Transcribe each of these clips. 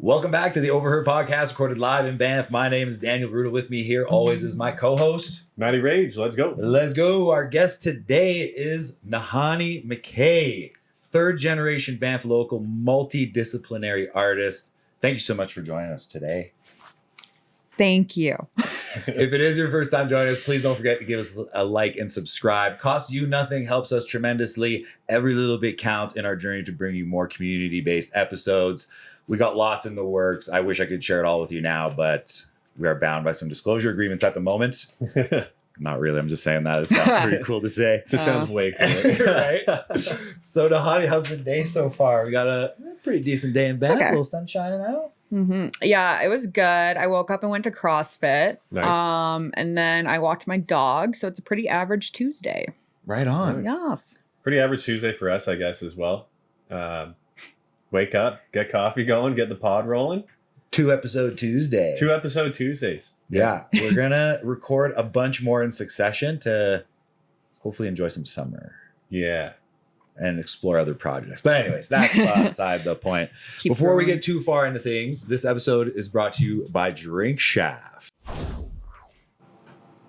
Welcome back to the Overheard Podcast, recorded live in Banff. My name is Daniel Brutal. With me here always is my co-host, Matty Rage. Let's go. Let's go. Our guest today is Nahanni McKay, third generation Banff local, multidisciplinary artist. Thank you so much for joining us today. Thank you. If it is your first time joining us, please don't forget to give us a like and subscribe. Costs you nothing, helps us tremendously. Every little bit counts in our journey to bring you more community-based episodes. We got lots in the works. I wish I could share it all with you now, but we are bound by some disclosure agreements at the moment. Not really. I'm just saying that. It sounds pretty cool to say. It sounds way cool. Right? So, Nahanni, how's the day so far? We got a pretty decent day in Banff. Okay. A little sun shining out. Mm-hmm. Yeah, it was good. I woke up and went to CrossFit. Nice. And then I walked my dog. So it's a pretty average Tuesday. Right on. Yes. Pretty average Tuesday for us, I guess, as well. Wake up, get coffee going, get the pod rolling. 2-episode Tuesday. 2-episode Tuesdays. Yeah. We're going to record a bunch more in succession to hopefully enjoy some summer. Yeah. And explore other projects. But anyways, that's beside the point. Before we get too far into things, this episode is brought to you by Drink Shaft.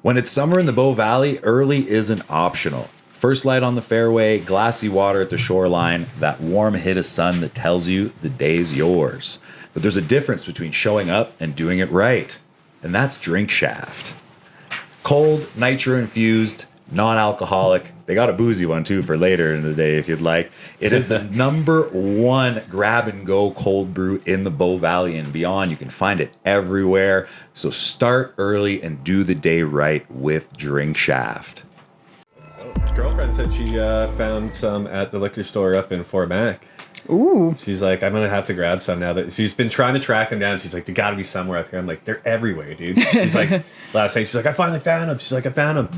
When it's summer in the Bow Valley, early isn't optional. First light on the fairway, glassy water at the shoreline, that warm hit of sun that tells you the day's yours. But there's a difference between showing up and doing it right. And that's Drink Shaft. Cold, nitro-infused, non-alcoholic. They got a boozy one too for later in the day if you'd like. It is the #1 grab-and-go cold brew in the Bow Valley and beyond. You can find it everywhere. So start early and do the day right with Drink Shaft. His girlfriend said she found some at the liquor store up in Fort Mac. Ooh. She's like, I'm going to have to grab some now. That she's been trying to track them down. She's like, they got to be somewhere up here. I'm like, they're everywhere, dude. She's like, last night, she's like, I finally found them. She's like, I found them.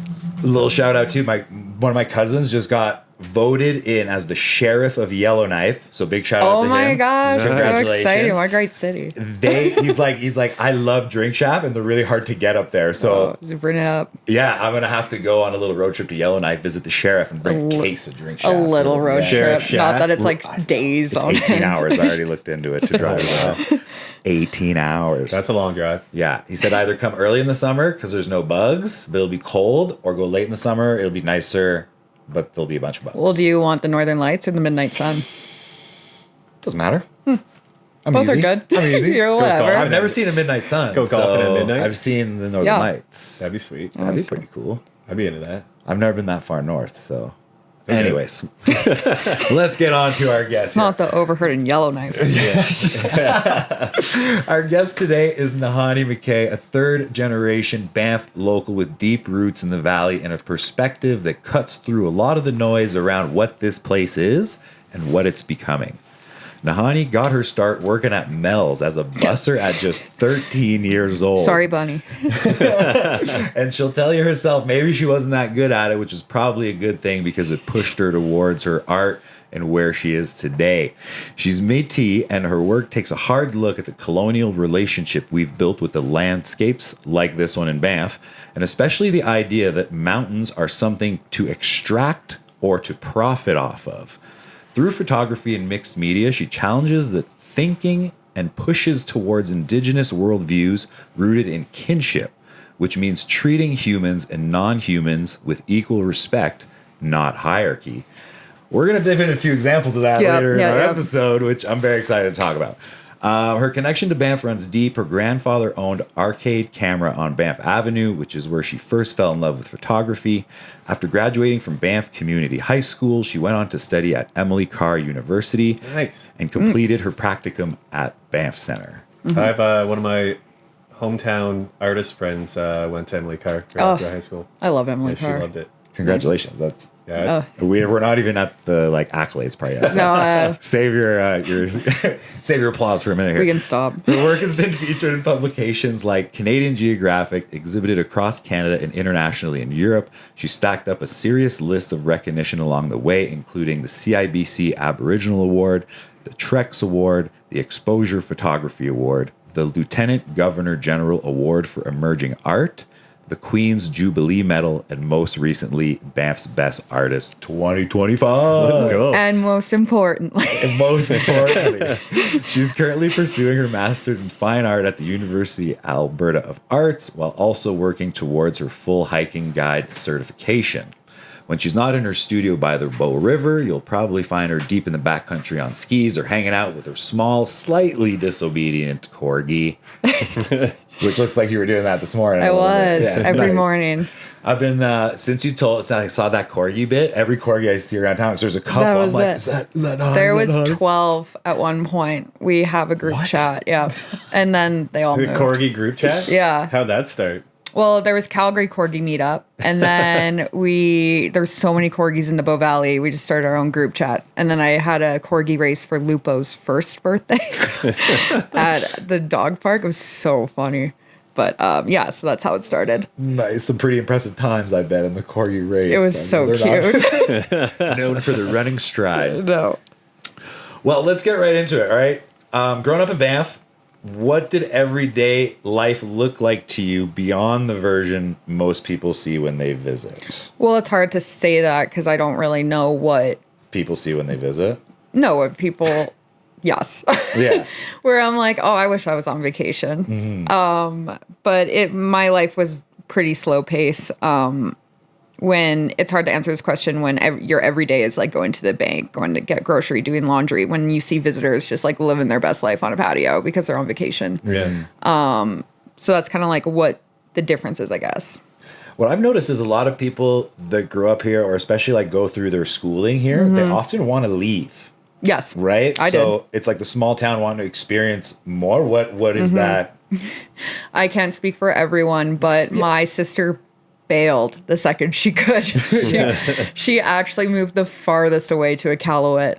A little shout out to one of my cousins just got voted in as the sheriff of Yellowknife. So big shout out to him. Oh my gosh, so Congratulations. exciting. What a great city. He's like, I love Drink Shaft and they're really hard to get up there. So bring it up. yeah, I'm gonna have to go on a little road trip to Yellowknife, visit the sheriff, and bring a case of Drink Shaft. A little road Sheriff trip. Shaft. Not that it's like days It's on 18 end. hours. I already looked into it to drive around. 18 hours. That's a long drive. Yeah, he said either come early in the summer because there's no bugs, but it'll be cold, or go late in the summer. It'll be nicer, but there'll be a bunch of bugs. Well, do you want the northern lights or the midnight sun? Doesn't matter. I'm Both easy. are good. I'm easy. You're whatever. I've never seen a midnight sun. Go golfing at midnight? I've seen the Northern Yeah. Lights. That'd be sweet. That'd be pretty cool. I'd be into that. I've never been that far north, so. Anyways, let's get on to our guest. It's not the overheard in Yellowknife. Our guest today is Nahanni McKay, a third generation Banff local with deep roots in the valley and a perspective that cuts through a lot of the noise around what this place is and what it's becoming. Nahanni got her start working at Mel's as a busser at just 13 years old. Sorry, Bunny. And she'll tell you herself, maybe she wasn't that good at it, which is probably a good thing because it pushed her towards her art and where she is today. She's Métis, and her work takes a hard look at the colonial relationship we've built with the landscapes like this one in Banff, and especially the idea that mountains are something to extract or to profit off of. Through photography and mixed media, she challenges the thinking and pushes towards indigenous worldviews rooted in kinship, which means treating humans and non-humans with equal respect, not hierarchy. We're going to dip in a few examples of that later in our episode, which I'm very excited to talk about. Her connection to Banff runs deep. Her grandfather owned Arcade Camera on Banff Avenue, which is where she first fell in love with photography. After graduating from Banff Community High School, she went on to study at Emily Carr University and completed her practicum at Banff Center. I have one of my hometown artist friends went to Emily Carr after high school. I love Emily And Carr. she loved it. Congratulations. That's We're not even at the accolades part yet. So No, save your save your applause for a minute here. we can stop. Her work has been featured in publications like Canadian Geographic, exhibited across Canada and internationally in Europe. She stacked up a serious list of recognition along the way, including the CIBC Aboriginal Award, the Trex Award, the Exposure Photography Award, the Lieutenant Governor General Award for Emerging Art, the Queen's Jubilee Medal, and most recently, Banff's Best Artist 2025. Let's go. And most importantly, And most importantly, she's currently pursuing her master's in fine art at the University Alberta of Arts while also working towards her full hiking guide certification. When she's not in her studio by the Bow River, you'll probably find her deep in the backcountry on skis or hanging out with her small, slightly disobedient corgi. Which looks like you were doing that this morning. I a little was bit. Yeah, every nice. morning. I've been since you told I saw that corgi bit. Every corgi I see around town, 'cause there's a couple. That I'm was like, it. is that not? There is that was not? 12 at one point. We have a group What? chat, yeah, and then they all The moved. corgi group chat? Yeah. How'd that start? Well, there was Calgary Corgi meetup, and then there's so many corgis in the Bow Valley. We just started our own group chat, and then I had a corgi race for Lupo's first birthday at the dog park. It was so funny, but yeah, so that's how it started. Nice, some pretty impressive times, I bet, in the corgi race. It was so they're cute. not known for the running stride. No. Well, let's get right into it. All right, growing up in Banff, what did everyday life look like to you beyond the version most people see when they visit? Well, it's hard to say that because I don't really know what People see when they visit. people. Yes. Yeah. Where I'm like, oh, I wish I was on vacation. But my life was pretty slow pace. When it's hard to answer this question when your everyday is like going to the bank, going to get grocery, doing laundry. When you see visitors just like living their best life on a patio because they're on vacation. Yeah. So that's kind of like what the difference is, I guess. What I've noticed is a lot of people that grew up here, or especially like go through their schooling here, they often want to leave. Yes. Right? I so did. it's like the small town wanting to experience more. What is that? I can't speak for everyone, but my sister bailed the second she could. She actually moved the farthest away to Iqaluit.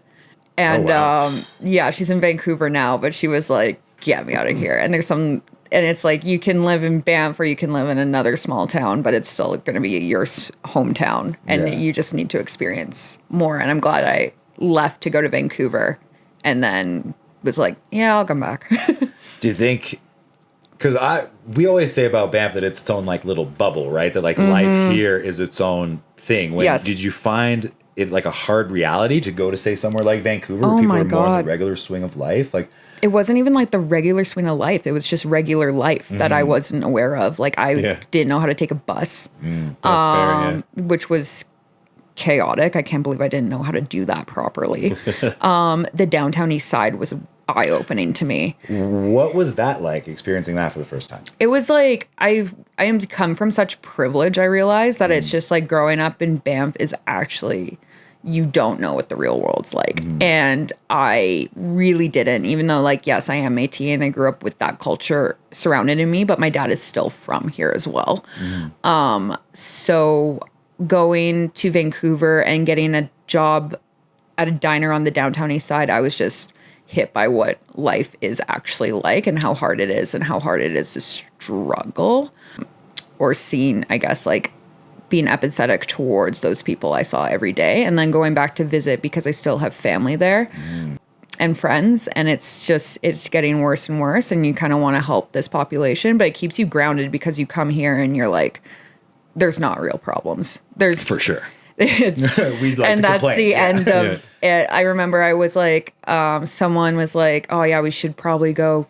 And wow. yeah, she's in Vancouver now, but she was like, get me out of here. And it's like you can live in Banff or you can live in another small town, but it's still going to be your hometown. And Yeah. you just need to experience more. And I'm glad I left to go to Vancouver and then was like, yeah, I'll come back. Do you think? Because we always say about Banff that it's its own like little bubble, right? That like life here is its own thing. Yes. Did you find it like a hard reality to go to say somewhere like Vancouver, Oh where people my are more in God. the regular swing of life? Like, It wasn't even like the regular swing of life. It was just regular life that I wasn't aware of. Like I didn't know how to take a bus, Fair, yeah. which was chaotic. I can't believe I didn't know how to do that properly. The downtown east side was eye-opening to me. what was that like experiencing that for the first time? It was like I am come from such privilege. I realized that it's just like growing up in Banff is actually you don't know what the real world's like. And I really didn't, even though like, yes, I am Métis and I grew up with that culture surrounded in me, but my dad is still from here as well. So going to Vancouver and getting a job at a diner on the downtown east side, I was just hit by what life is actually like and how hard it is to struggle or seeing, I guess, like being empathetic towards those people I saw every day. And then going back to visit because I still have family there and friends. And it's getting worse and worse. And you kind of want to help this population, but it keeps you grounded because you come here and you're like, there's not real problems. There's For sure. it's We'd like and to that's complain. the Yeah. end of it. I remember I was like, someone was like, oh yeah, we should probably go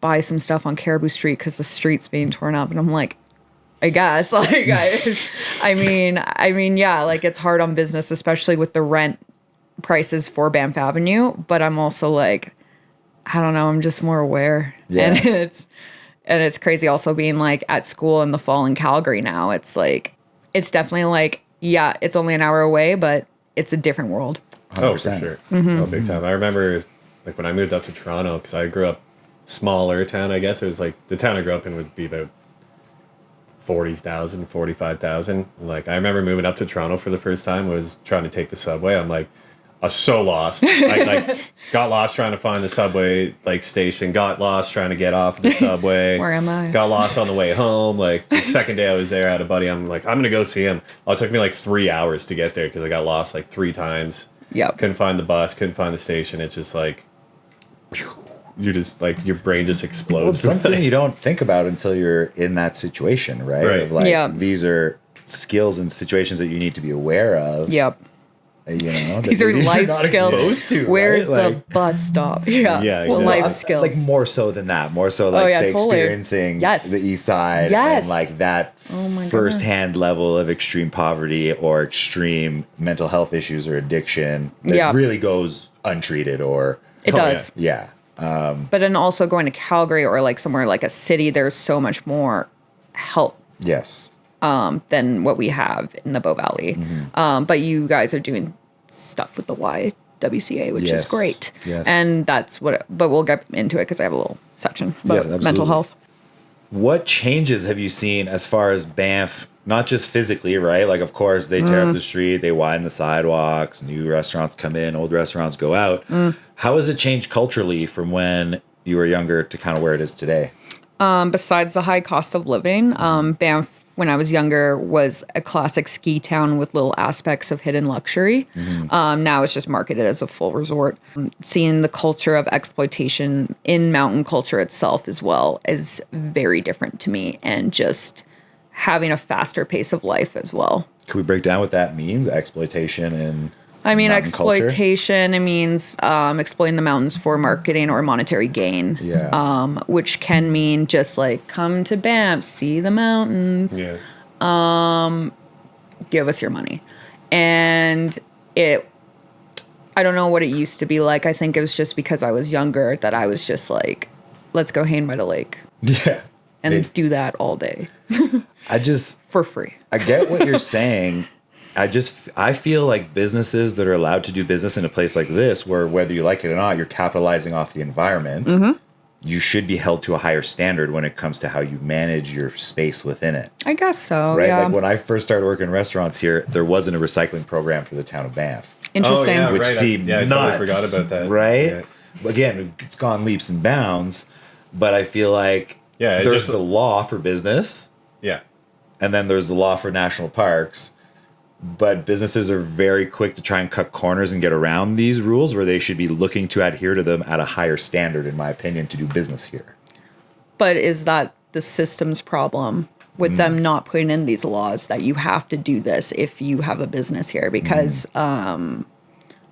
buy some stuff on Caribou Street because the street's being torn up. And I'm like, I guess, like, I mean, yeah, like it's hard on business, especially with the rent prices for Banff Avenue. But I'm also like, I don't know, I'm just more aware. Yeah. And it's crazy also being like at school in the fall in Calgary now. It's like, it's definitely like, yeah, it's only an hour away, but it's a different world. Oh, for 100%. sure. Oh, big time. I remember like when I moved up to Toronto, because I grew up smaller town, I guess. It was like the town I grew up in would be about 40,000, 45,000. Like I remember moving up to Toronto for the first time, was trying to take the subway. I'm like, I was so lost. I like got lost trying to find the subway like station, got lost trying to get off of the subway. Where am I? Got lost on the way home. Like the second day I was there, I had a buddy. I'm like, I'm going to go see him. Oh, it took me like 3 hours to get there because I got lost like 3 times. Yep. Couldn't find the bus, couldn't find the station. It's just like, you're just like your brain just Well, explodes. it's something you don't think about until you're in that situation, right? Right. Of like, Yeah. these are skills and situations that you need to be aware of. Yep. You know, These that are maybe you're life not skills. exposed to, Where's right? the bus stop? Yeah. Yeah, Well, exactly. life Like, skills. like more so than that. More so like yeah, say totally. experiencing Yes. the east side Yes. and like that Oh my firsthand level of extreme poverty or extreme mental health issues or addiction that Yeah. really goes untreated or It does. yeah. But then also going to Calgary or like somewhere like a city, there's so much more help Yes. than what we have in the Bow Valley. Mm-hmm. But you guys are doing stuff with the YWCA, which Yes. is great. Yes. And that's what, but we'll get into it because I have a little section about Yes, mental absolutely. health. What changes have you seen as far as Banff, not just physically, right? Like, of course, they tear up the street, they widen the sidewalks, new restaurants come in, old restaurants go out. How has it changed culturally from when you were younger to kind of where it is today? Besides the high cost of living, Banff, when I was younger, was a classic ski town with little aspects of hidden luxury. Now it's just marketed as a full resort. Seeing the culture of exploitation in mountain culture itself as well is very different to me, and just having a faster pace of life as well. Can we break down what that means? Exploitation and I mean, mountain culture? exploitation, it means exploiting the mountains for marketing or monetary gain. Yeah. Which can mean just like, come to Banff, see the mountains, Yeah. give us your money. And I don't know what it used to be like. I think it was just because I was younger that I was just like, let's go hang by the lake Yeah. and Hey, do that all day I just, for free. I get what you're saying. I feel like businesses that are allowed to do business in a place like this, where whether you like it or not, you're capitalizing off the environment. You should be held to a higher standard when it comes to how you manage your space within it. I guess so. Right? Yeah. Like when I first started working in restaurants here, there wasn't a recycling program for the town of Banff. Interesting. Oh, yeah, Which right. seemed I nuts, totally forgot about that. Right? Yeah. Again, it's gone leaps and bounds, but I feel like Yeah, it there's just- the law for business, Yeah. and then there's the law for national parks. But businesses are very quick to try and cut corners and get around these rules, where they should be looking to adhere to them at a higher standard, in my opinion, to do business here. But is that the system's problem with them not putting in these laws that you have to do this if you have a business here? Because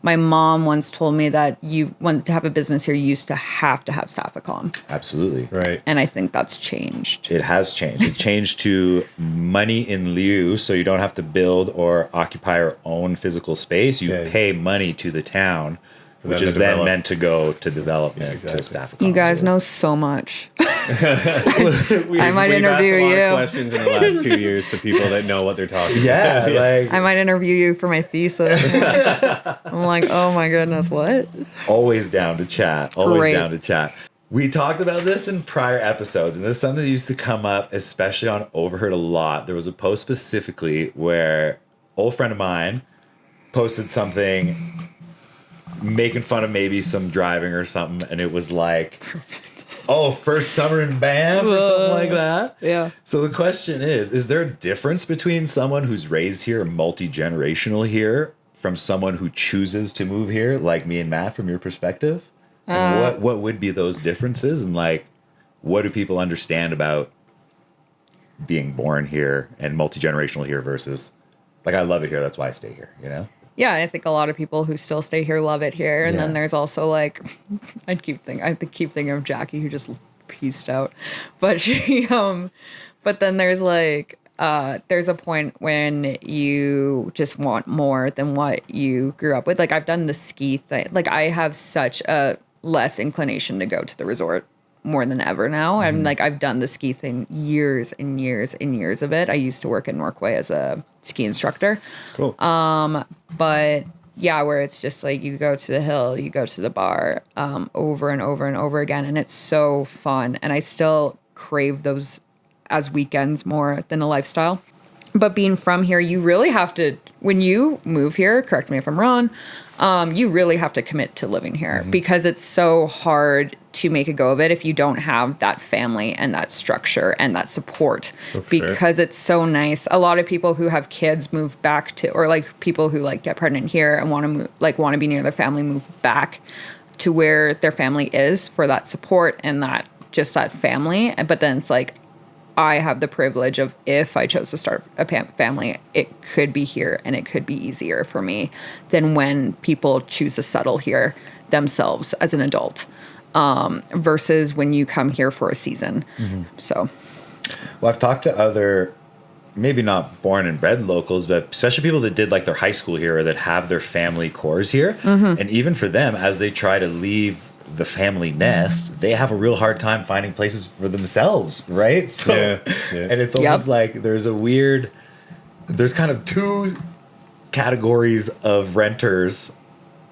my mom once told me that you wanted to have a business here, you used to have Staffacom. Absolutely. Right. And I think that's changed. It has changed. It changed to money in lieu, so you don't have to build or occupy or own physical space. You Yeah. pay money to the town, which them is to then develop. meant to go to development, exactly. to staff. You guys know so much. I might We've asked interview a lot of you. questions in the last 2 years to people that know what they're talking Yeah, about. like I might interview you for my thesis. I'm like, oh my goodness, what? always down to chat. Always Great. down to chat. We talked about this in prior episodes, and this is something that used to come up, especially on Overheard a lot. There was a post specifically where old friend of mine posted something making fun of maybe some driving or something, and it was like, oh, first summer in Banff or something like that. Yeah. So the question is there a difference between someone who's raised here, multi-generational here, from someone who chooses to move here, like me and Matt, from your perspective? And what would be those differences? And like, what do people understand about being born here and multi-generational here versus, like, I love it here, that's why I stay here, you know? Yeah, I think a lot of people who still stay here love it here. And Yeah. then there's also like, I keep thinking of Jackie who just pieced out, but but then there's like, there's a point when you just want more than what you grew up with. Like I've done the ski thing. Like I have such a less inclination to go to the resort more than ever now. I'm like, I've done the ski thing years and years and years of it. I used to work in Norquay as a ski instructor. Cool. But yeah, where it's just like you go to the hill, you go to the bar over and over and over again. And it's so fun. And I still crave those as weekends more than a lifestyle. But being from here, you really have to, when you move here, correct me if I'm wrong, you really have to commit to living here because it's so hard to make a go of it if you don't have that family and that structure and that support. Oh, for sure. Because it's so nice. A lot of people who have kids move back to, or like people who like get pregnant here and want to move, like want to be near their family, move back to where their family is for that support and that just that family. But then it's like, I have the privilege of, if I chose to start a family, it could be here and it could be easier for me than when people choose to settle here themselves as an adult, versus when you come here for a season. So, Well, I've talked to other, maybe not born and bred locals, but especially people that did like their high school here or that have their family cores here. And even for them, as they try to leave the family nest, they have a real hard time finding places for themselves, right? So, and it's almost like there's kind of two categories of renters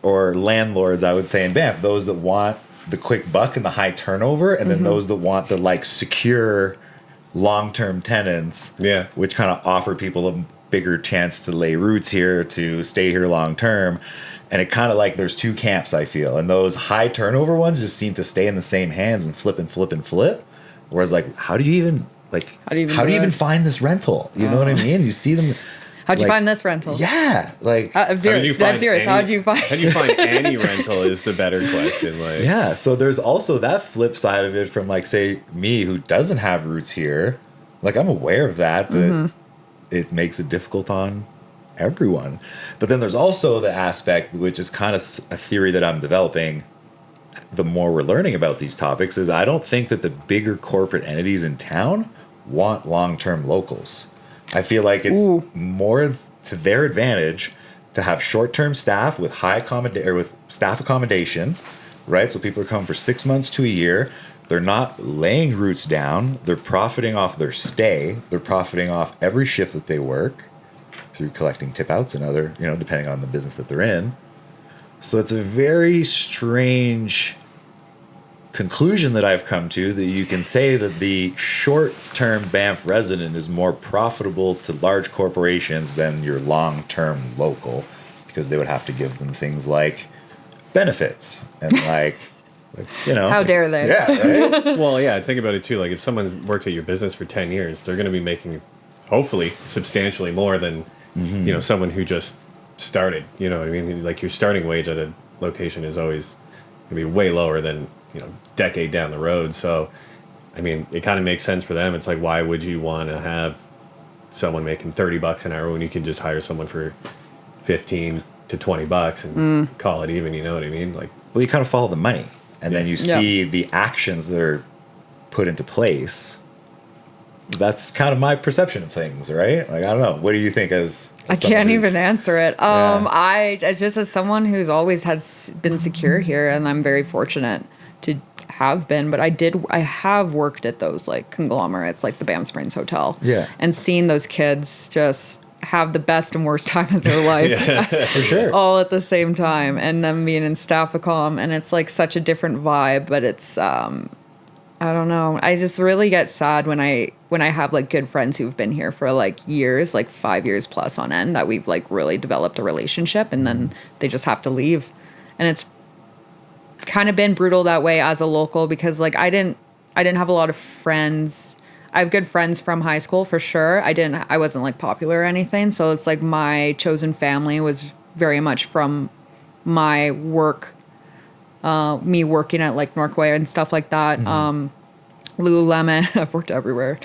or landlords, I would say, in Banff. Those that want the quick buck and the high turnover, and then those that want the like secure long-term tenants, which kind of offer people a bigger chance to lay roots here, to stay here long-term. And it kind of like there's two camps, I feel. And those high turnover ones just seem to stay in the same hands and flip and flip and flip. Whereas like, how do you even find this rental? You know what I mean? You see them. How'd you find this rental? Yeah. Like, I'm serious. How'd you find How do you find any rental is the better question. Like, yeah. So there's also that flip side of it from like, say, me who doesn't have roots here. Like, I'm aware of that, but it makes it difficult on everyone. But then there's also the aspect, which is kind of a theory that I'm developing the more we're learning about these topics, is I don't think that the bigger corporate entities in town want long-term locals. I feel like it's more to their advantage to have short-term staff with with staff accommodation, right? So people are coming for 6 months to a year. They're not laying roots down. They're profiting off their stay. They're profiting off every shift that they work through collecting tip outs and other, depending on the business that they're in. So it's a very strange conclusion that I've come to, that you can say that the short-term Banff resident is more profitable to large corporations than your long-term local, because they would have to give them things like benefits and how dare they? Yeah, right? well, yeah, think about it too. Like, if someone worked at your business for 10 years, they're going to be making, hopefully, substantially more than, someone who just started. You know what I mean? Like, your starting wage at a location is always going to be way lower than, decade down the road. So, I mean, it kind of makes sense for them. It's like, why would you want to have someone making $30 an hour when you can just hire someone for 15 to $20 and call it even? You know what I mean? Like, well, you kind of follow the money, and then you see the actions that are put into place. That's kind of my perception of things, right? Like, I don't know. What do you think as I can't even answer it. I just, as someone who's always been secure here, and I'm very fortunate to have been, but I have worked at those like conglomerates, like the Banff Springs Hotel, and seen those kids just have the best and worst time of their life, for sure, all at the same time, and them being in staff accom, and it's like such a different vibe. But it's I don't know. I just really get sad when I have like good friends who've been here for like years, like 5 years plus on end, that we've like really developed a relationship, and then they just have to leave. And it's kind of been brutal that way as a local, because like I didn't have a lot of friends. I have good friends from high school for sure. I wasn't like popular or anything. So it's like my chosen family was very much from my work, me working at like Norquay and stuff like that. Lululemon, I've worked everywhere.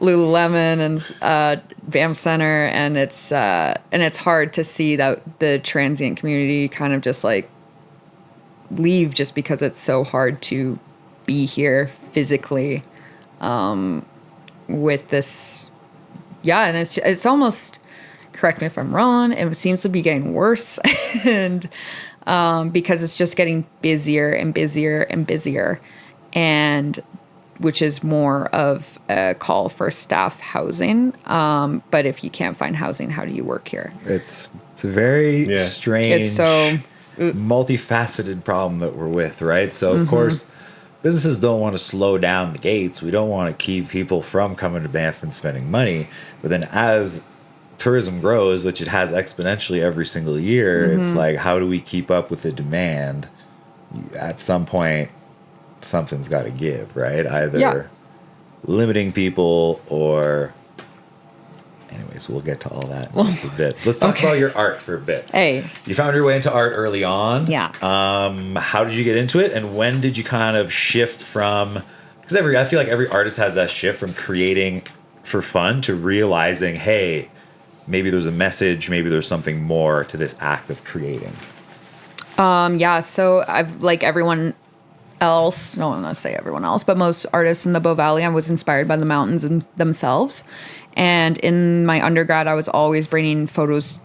Lululemon and Banff Center, and it's hard to see that the transient community kind of just like leave, just because it's so hard to be here physically with this. Yeah, and it's almost, correct me if I'm wrong, it seems to be getting worse, and because it's just getting busier and busier and busier, and which is more of a call for staff housing. But if you can't find housing, how do you work here? It's a very strange, it's so multifaceted problem that we're with, right? So of course, businesses don't want to slow down the gates. We don't want to keep people from coming to Banff and spending money. But then as tourism grows, which it has exponentially every single year, it's like, how do we keep up with the demand? At some point, something's got to give, right? Either limiting people or... Anyways, so we'll get to all that in just a bit. Let's talk about your art for a bit. Hey. You found your way into art early on. Yeah. How did you get into it, and when did you kind of shift from? Because I feel like every artist has that shift from creating for fun to realizing, hey, maybe there's a message, maybe there's something more to this act of creating. Yeah, so I've like everyone else, no, I'm not say everyone else, but most artists in the Bow Valley, I was inspired by the mountains themselves. And in my undergrad, I was always bringing photos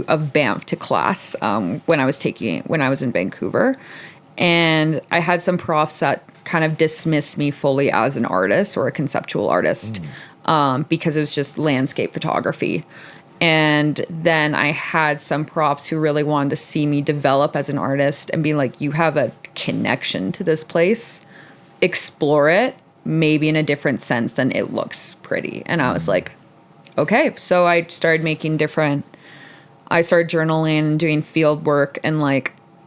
of Banff to class when I was in Vancouver. And I had some profs that kind of dismissed me fully as an artist or a conceptual artist because it was just landscape photography. And then I had some profs who really wanted to see me develop as an artist and be like, you have a connection to this place, explore it, maybe in a different sense than it looks pretty. And I was like, okay. So I started I started journaling and doing field work and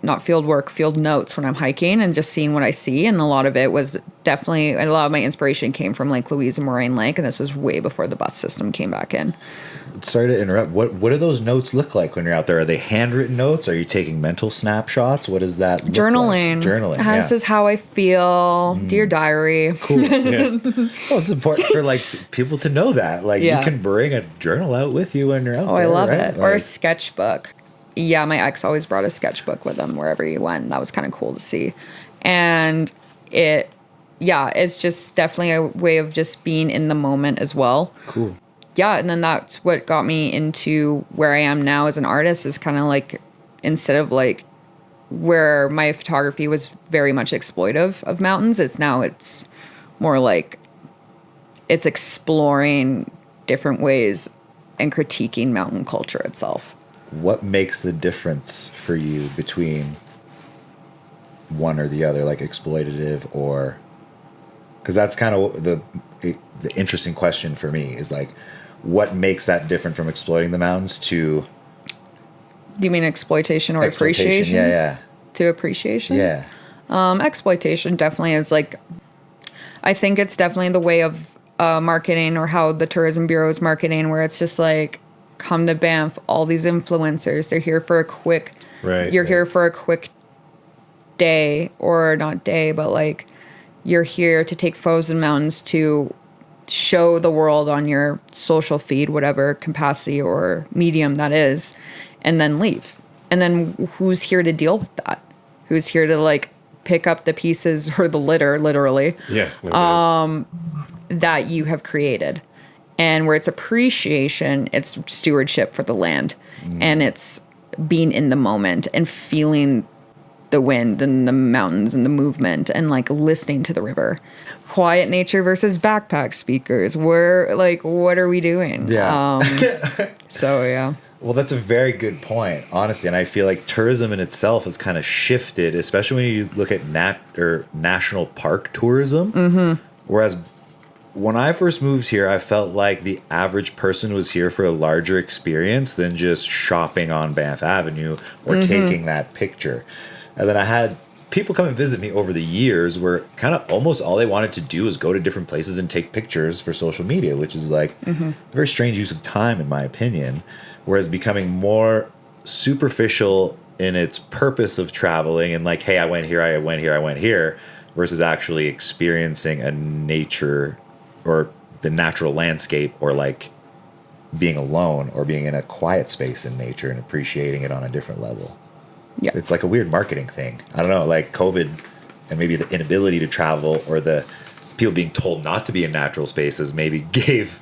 not field work, field notes when I'm hiking and just seeing what I see. And a lot of it was definitely, a lot of my inspiration came from Lake Louise and Moraine Lake. And this was way before the bus system came back in. Sorry to interrupt. What do those notes look like when you're out there? Are they handwritten notes? Are you taking mental snapshots? What does that look Journaling. like? Journaling. This is how I feel. Dear diary. Cool. Yeah. Well, it's important for people to know that. You can bring a journal out with you when you're out there. I love right? it. Or a sketchbook. Yeah, my ex always brought a sketchbook with him wherever he went. That was kind of cool to see. And it's just definitely a way of just being in the moment as well. Cool. Yeah, and then that's what got me into where I am now as an artist is kind of instead of where my photography was very much exploitive of mountains, it's more it's exploring different ways and critiquing mountain culture itself. What makes the difference for you between one or the other, exploitative or... Because that's kind of the interesting question for me is what makes that different from exploiting the mountains to... Do you mean exploitation or appreciation? Yeah. To appreciation? Yeah. Exploitation definitely is I think it's definitely the way of marketing or how the Tourism Bureau is marketing where it's just come to Banff, all these influencers, they're here for a quick... here for a quick day or not day, but you're here to take photos in mountains to show the world on your social feed, whatever capacity or medium that is, and then leave. And then who's here to deal with that? Who's here to pick up the pieces or the litter, literally, that you have created? And where it's appreciation, it's stewardship for the land. And it's being in the moment and feeling the wind and the mountains and the movement and listening to the river. Quiet nature versus backpack speakers. What are we doing? Yeah. So yeah. Well, that's a very good point, honestly. And I feel like tourism in itself has kind of shifted, especially when you look at national park tourism. Mm-hmm. Whereas when I first moved here, I felt like the average person was here for a larger experience than just shopping on Banff Avenue or taking that picture. And then I had people come and visit me over the years where kind of almost all they wanted to do is go to different places and take pictures for social media, which is a very strange use of time, in my opinion. Whereas becoming more superficial in its purpose of traveling and hey, I went here, I went here, versus actually experiencing a nature or the natural landscape or being alone or being in a quiet space in nature and appreciating it on a different level. Yeah. It's a weird marketing thing. I don't know, COVID and maybe the inability to travel or the people being told not to be in natural spaces maybe gave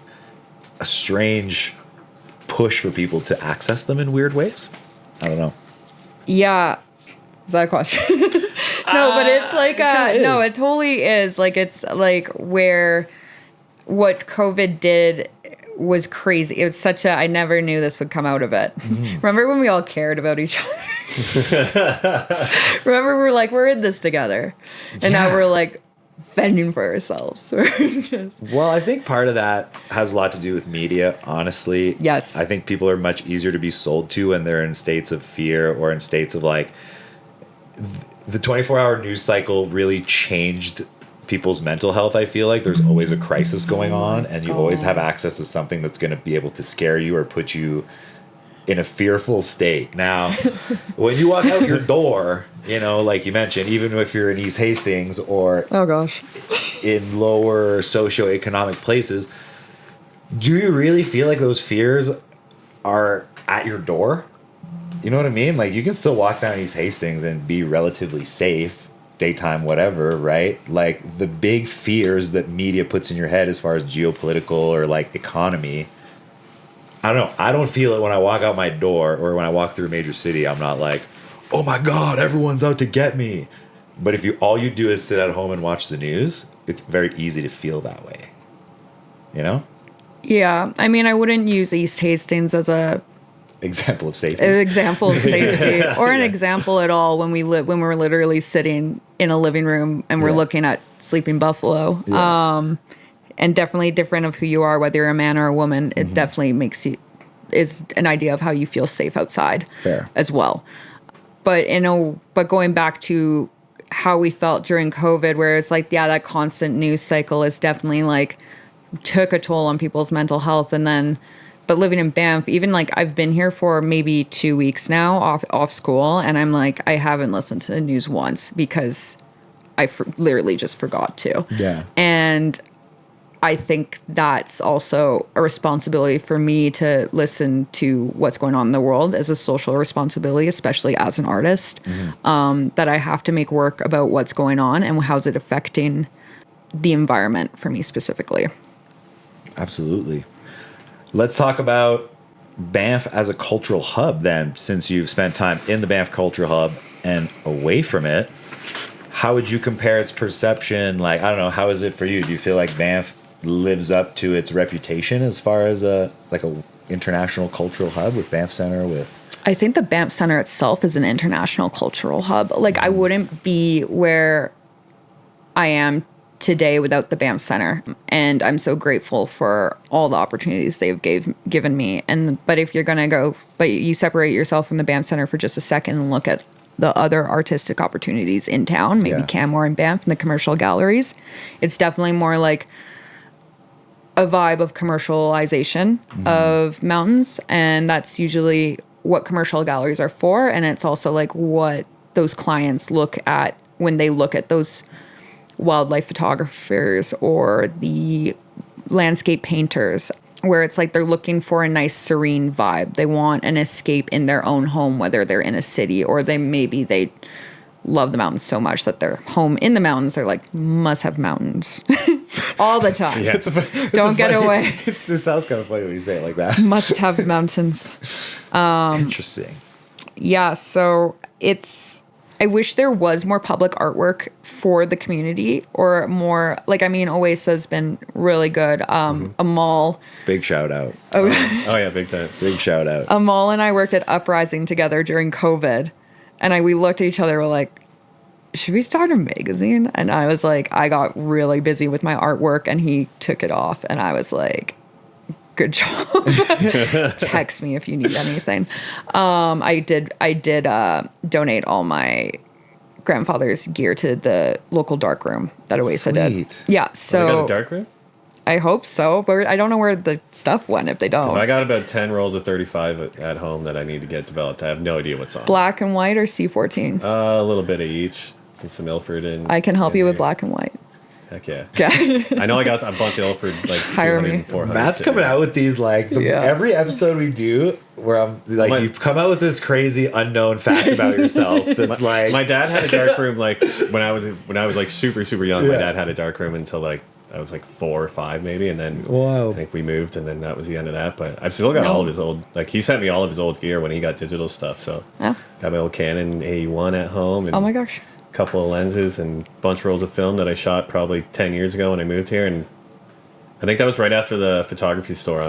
a strange push for people to access them in weird ways. I don't know. Yeah. Is that a question? No, but it's no, it totally is. It's where what COVID did was crazy. It was I never knew this would come out of it. Mm-hmm. Remember when we all cared about each other? Remember we're in this together. And now we're fending for ourselves. Well, I think part of that has a lot to do with media, honestly. Yes. I think people are much easier to be sold to when they're in states of fear or in states of the 24-hour news cycle really changed people's mental health, I feel like there's always a crisis going on, and you always have access to something that's going to be able to scare you or put you in a fearful state. Now, when you walk out your door, you know, like you mentioned, even if you're in East Hastings or Oh gosh. in lower socioeconomic places, do you really feel like those fears are at your door? You know what I mean? Like, you can still walk down East Hastings and be relatively safe, daytime, whatever, right? Like, the big fears that media puts in your head as far as geopolitical or like economy, I don't know. I don't feel it when I walk out my door or when I walk through a major city. I'm not like, oh my God, everyone's out to get me. But if all you do is sit at home and watch the news, it's very easy to feel that way. You know? Yeah. I mean, I wouldn't use East Hastings as a Example of safety. an example of safety or an example at all when we're literally sitting in a living room and we're looking at Sleeping Buffalo. Yeah. And definitely different of who you are, whether you're a man or a woman. It definitely is an idea of how you feel safe outside. Fair. As well. But going back to how we felt during COVID, where it's like, yeah, that constant news cycle is definitely like took a toll on people's mental health. And then, but living in Banff, even like I've been here for maybe 2 weeks now off school, and I'm like, I haven't listened to the news once because I literally just forgot to. Yeah. And I think that's also a responsibility for me to listen to what's going on in the world as a social responsibility, especially as an artist, that I have to make work about what's going on and how's it affecting the environment for me specifically. Absolutely. Let's talk about Banff as a cultural hub then, since you've spent time in the Banff Cultural Hub and away from it. How would you compare its perception? Like, I don't know, how is it for you? Do you feel like Banff lives up to its reputation as far as a international cultural hub with Banff Center I think the Banff Center itself is an international cultural hub. Like, I wouldn't be where I am today without the Banff Center, and I'm so grateful for all the opportunities they've given me. But if you're gonna go, but you separate yourself from the Banff Center for just a second and look at the other artistic opportunities in town, maybe Canmore and Banff and the commercial galleries, it's definitely more like a vibe of commercialization of mountains, and that's usually what commercial galleries are for. And it's also like what those clients look at when they look at those wildlife photographers or the landscape painters, where it's like they're looking for a nice serene vibe. They want an escape in their own home, whether they're in a city or they love the mountains so much that their home in the mountains, they're like, must have mountains all the time. Yeah. Don't get away. It sounds kind of funny when you say it like that. Must have mountains. Interesting. Yeah, so I wish there was more public artwork for the community, or more, like, I mean, Oasa's been really good. A mall. Big shout out. Oh yeah, big time. Big shout out. Amal and I worked at Uprising together during COVID, and we looked at each other, we're like, should we start a magazine? And I was like, I got really busy with my artwork, and he took it off, and I was like, good job. Text me if you need anything. I did donate all my grandfather's gear to the local darkroom that Oasa did. Sweet. Yeah, They so got a dark room? I hope so, but I don't know where the stuff went if they don't. So I got about 10 rolls of 35 at home that I need to get developed. I have no idea what's on. Black and white or C14? A little bit of each. Some Ilford and I can help you with black and white. Heck yeah. Okay. I know I got a bunch of Ilford, like Hire 200 me. and 400. Matt's coming out with these every episode we do where I'm like, you come out with this crazy unknown fact about yourself that's like My dad had a dark room like when I was like super young. My dad had a dark room until like I was like 4 or 5 maybe, and then Wow. I think we moved, and then that was the end of that. But I've still got all of his old, like, he sent me all of his old gear when he got digital stuff. So got my old Canon A1 at home. And Oh my gosh. a couple of lenses and a bunch of rolls of film that I shot probably 10 years ago when I moved here. And I think that was right after the photography store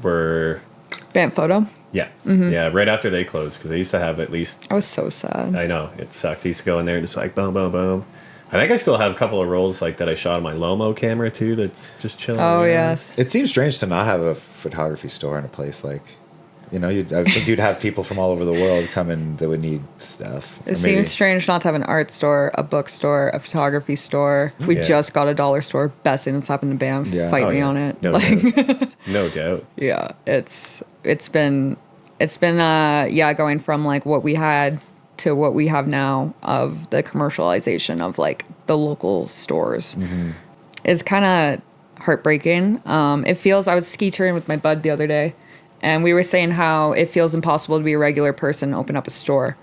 Banff Photo. Yeah. Mm-hmm. Yeah, right after they closed, because they used to have at least, I was so sad. I know, it sucked. I used to go in there and just like boom, boom, boom. I think I still have a couple of rolls like that I shot on my Lomo camera too that's just chilling Oh around. yes. it seems strange to not have a photography store in a place like I think you'd have people from all over the world come in that would need stuff. It seems strange not to have an art store, a bookstore, a photography store. We just got a dollar store. Best thing that's happened to Banff. Yeah. Fight me on it. No doubt. No doubt. Yeah, it's been going from like what we had to what we have now of the commercialization of like the local stores. It's kind of heartbreaking. It feels, I was ski touring with my bud the other day, and we were saying how it feels impossible to be a regular person and open up a store.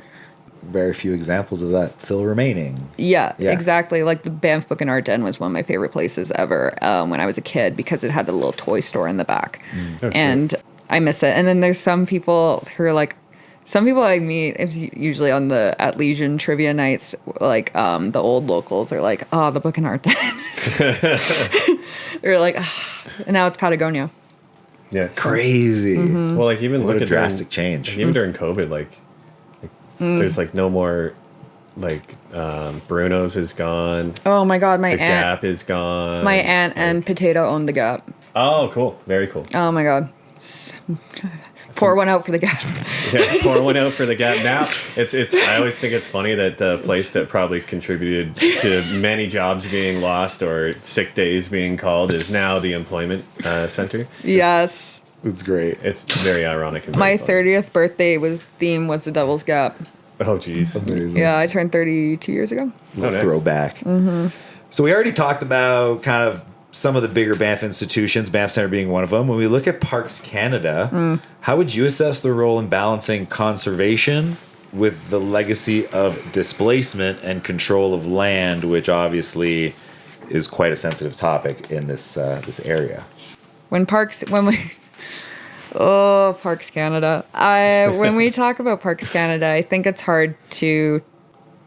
Very few examples of that still remaining. Yeah, exactly. Like the Banff Book and Art Den was one of my favorite places ever when I was a kid because it had a little toy store in the back. And I miss it. And then there's some people who are like, some people I meet, it's usually on the at Legion trivia nights, like the old locals are like, oh, the Book and Art Den. They're like, and now it's Patagonia. Yeah. Crazy. Well, like even What look a at drastic change. Even during COVID, like there's like no more, like Bruno's is gone. Oh my God, The Gap is gone. my aunt and Potato owned the Gap. Oh, cool. Very cool. Oh my God. Pour one out for the Gap. Yeah, pour one out for the Gap. Now, it's. I always think it's funny that the place that probably contributed to many jobs being lost or sick days being called is now the employment center. Yes. It's great. It's very ironic. And My very funny. 30th birthday theme was the Devil's Gap. Oh, geez. Amazing. Yeah, I turned 32 years ago. Oh, nice. Throwback. So we already talked about kind of some of the bigger Banff institutions, Banff Center being one of them. When we look at Parks Canada, how would you assess the role in balancing conservation with the legacy of displacement and control of land, which obviously is quite a sensitive topic in this area? Parks Canada. When we talk about Parks Canada, I think it's hard to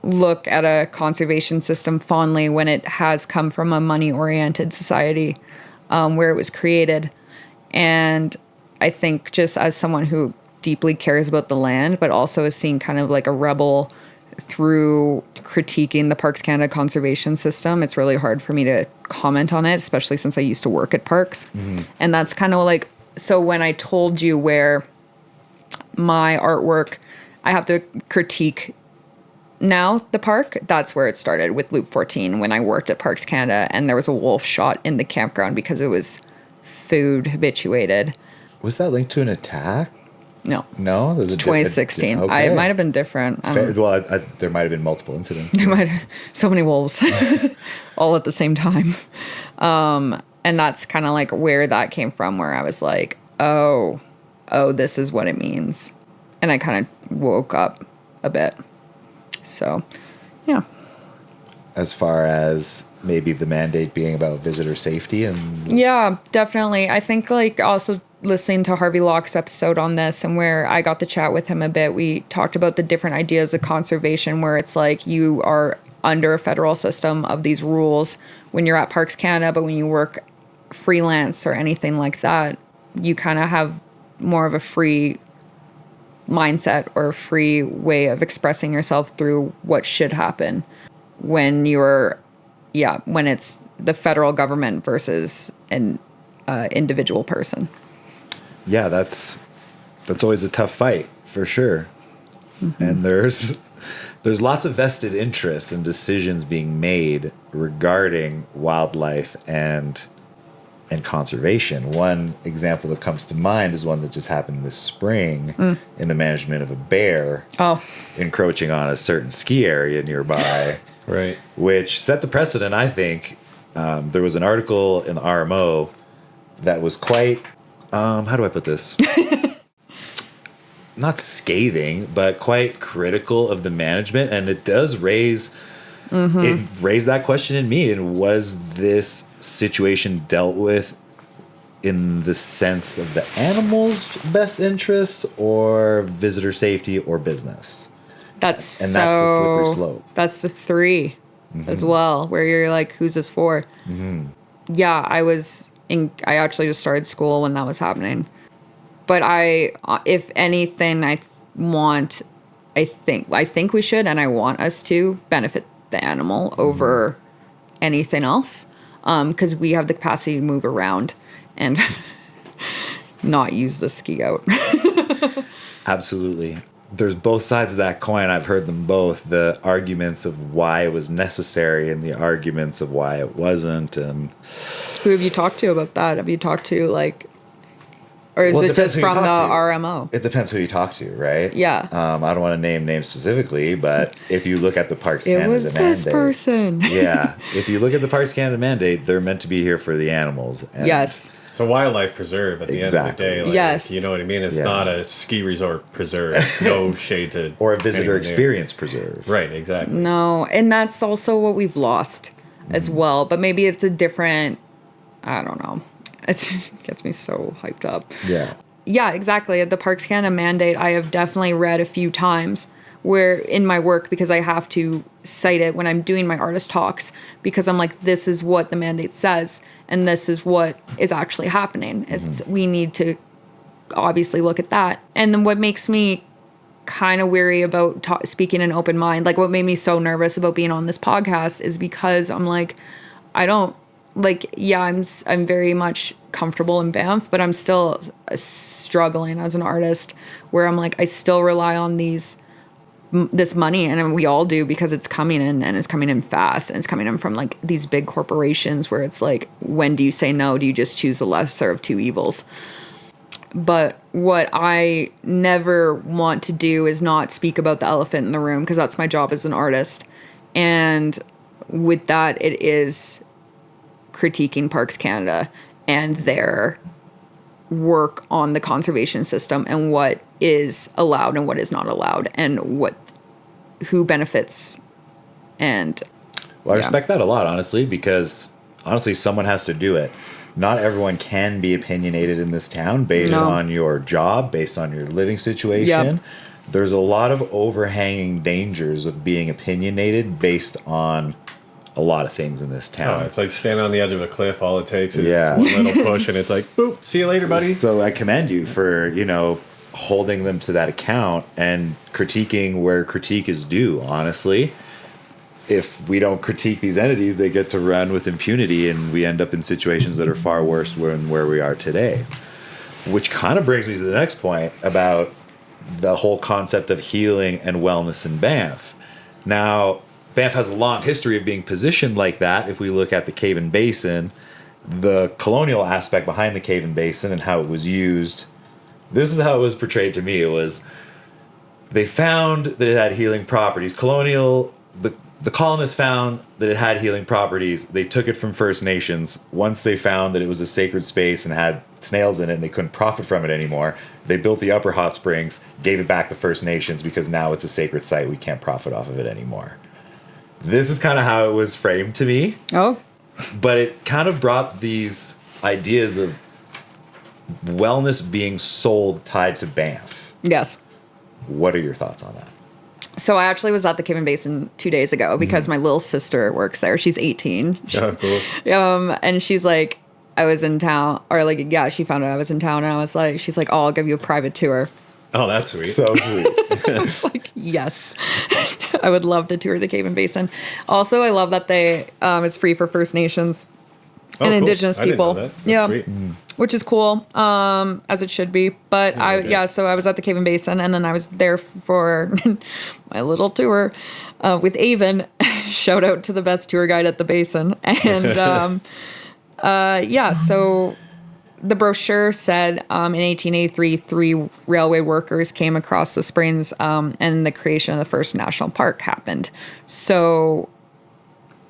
look at a conservation system fondly when it has come from a money-oriented society where it was created. And I think just as someone who deeply cares about the land, but also is seen kind of like a rebel through critiquing the Parks Canada conservation system, it's really hard for me to comment on it, especially since I used to work at parks. And that's kind of like, so when I told you where my artwork, I have to critique now the park, that's where it started with Loop 14 when I worked at Parks Canada and there was a wolf shot in the campground because it was food habituated. Was that linked to an attack? No. No? There's a 2016. Okay. It might have been different. Well, there might have been multiple incidents. So many wolves all at the same time. And that's kind of like where that came from, where I was like, oh, this is what it means. And I kind of woke up a bit. So, yeah. As far as maybe the mandate being about visitor safety and... Yeah, definitely. I think like also listening to Harvey Locke's episode on this and where I got to chat with him a bit, we talked about the different ideas of conservation where it's like you are under a federal system of these rules when you're at Parks Canada, but when you work freelance or anything like that, you kind of have more of a free mindset or a free way of expressing yourself through what should happen when when it's the federal government versus an individual person. Yeah, that's always a tough fight for sure. And there's lots of vested interests and decisions being made regarding wildlife and conservation. One example that comes to mind is one that just happened this spring in the management of a bear encroaching on a certain ski area nearby. Right. Which set the precedent, I think. There was an article in the RMO that was quite, how do I put this? Not scathing, but quite critical of the management. And it does raise that question in me. And was this situation dealt with in the sense of the animal's best interests or visitor safety or business? That's the slippery slope. That's the three as well, where you're like, who's this for? Yeah, I actually just started school when that was happening. But if anything, I think we should, and I want us to benefit the animal over anything else, because we have the capacity to move around, and not use the ski out. Absolutely. There's both sides of that coin. I've heard them both. The arguments of why it was necessary and the arguments of why it wasn't. And Who have you talked to about that? Have you talked to or is Well, it it just depends who you from the talk to. RMO? It depends who you talk to, right? Yeah. I don't want to name names specifically, but if you look at the Parks It Canada was this mandate, person. yeah, if you look at the Parks Canada mandate, they're meant to be here for the animals. And Yes. It's a wildlife preserve at the end of the Exactly. day. Like, Yes. You know what I mean? It's Yeah. not a ski resort preserve. No shade to Or a visitor anyone there. experience preserve. Right, exactly. No, and that's also what we've lost as well. But maybe it's a different. I don't know. It gets me so hyped up. Yeah. Yeah, exactly. The Parks Canada mandate, I have definitely read a few times where in my work, because I have to cite it when I'm doing my artist talks, because I'm like, this is what the mandate says, and this is what is actually happening. It's we need to obviously look at that. And then what makes me kind of weary about speaking an open mind, like what made me so nervous about being on this podcast, is because I'm like, I don't like, yeah, I'm very much comfortable in Banff, but I'm still struggling as an artist, where I'm like, I still rely on this money, and we all do, because it's coming in, and it's coming in fast, and it's coming in from like these big corporations where it's like, when do you say no? Do you just choose the lesser of two evils? But what I never want to do is not speak about the elephant in the room, because that's my job as an artist. And with that, it is critiquing Parks Canada and their work on the conservation system, and what is allowed and what is not allowed, and who benefits. And Well, I yeah. respect that a lot, honestly, because honestly, someone has to do it. Not everyone can be opinionated in this town based No. on your job, based on your living situation. Yep. There's a lot of overhanging dangers of being opinionated based on a lot of things in this Oh, town. it's like standing on the edge of a cliff. All it takes is Yeah. one little push, and it's like, boop, see you later, buddy. So I commend you for, holding them to that account and critiquing where critique is due, honestly. If we don't critique these entities, they get to run with impunity, and we end up in situations that are far worse than where we are today. Which kind of brings me to the next point about the whole concept of healing and wellness in Banff. Now, Banff has a long history of being positioned like that. If we look at the Cave-in Basin, the colonial aspect behind the Cave-in Basin and how it was used, this is how it was portrayed to me. It was, they found that it had healing properties. The colonists found that it had healing properties. They took it from First Nations. Once they found that it was a sacred space and had snails in it and they couldn't profit from it anymore, they built the upper hot springs, gave it back to First Nations because now it's a sacred site. We can't profit off of it anymore. This is kind of how it was framed to me, Oh, but it kind of brought these ideas of wellness being sold tied to Banff. yes. What are your thoughts on that? So I actually was at the Cave-in Basin 2 days ago because my little sister works there. She's 18. Oh, cool. And she's like, I was in town, or like, yeah, she found out I was in town, and I was like, she's like, oh, I'll give you a private tour. Oh, that's sweet. So sweet. I was like, yes, I would love to tour the Cave-in Basin. Also, I love that it's free for First Nations Oh, and cool. Indigenous I didn't people. know that. That's Yeah. sweet. Which is cool, as it should be. But so I was at the Cave-in Basin, and then I was there for my little tour with Avon. Shout out to the best tour guide at the basin. And so the brochure said in 1883, 3 railway workers came across the springs, and the creation of the first national park happened. So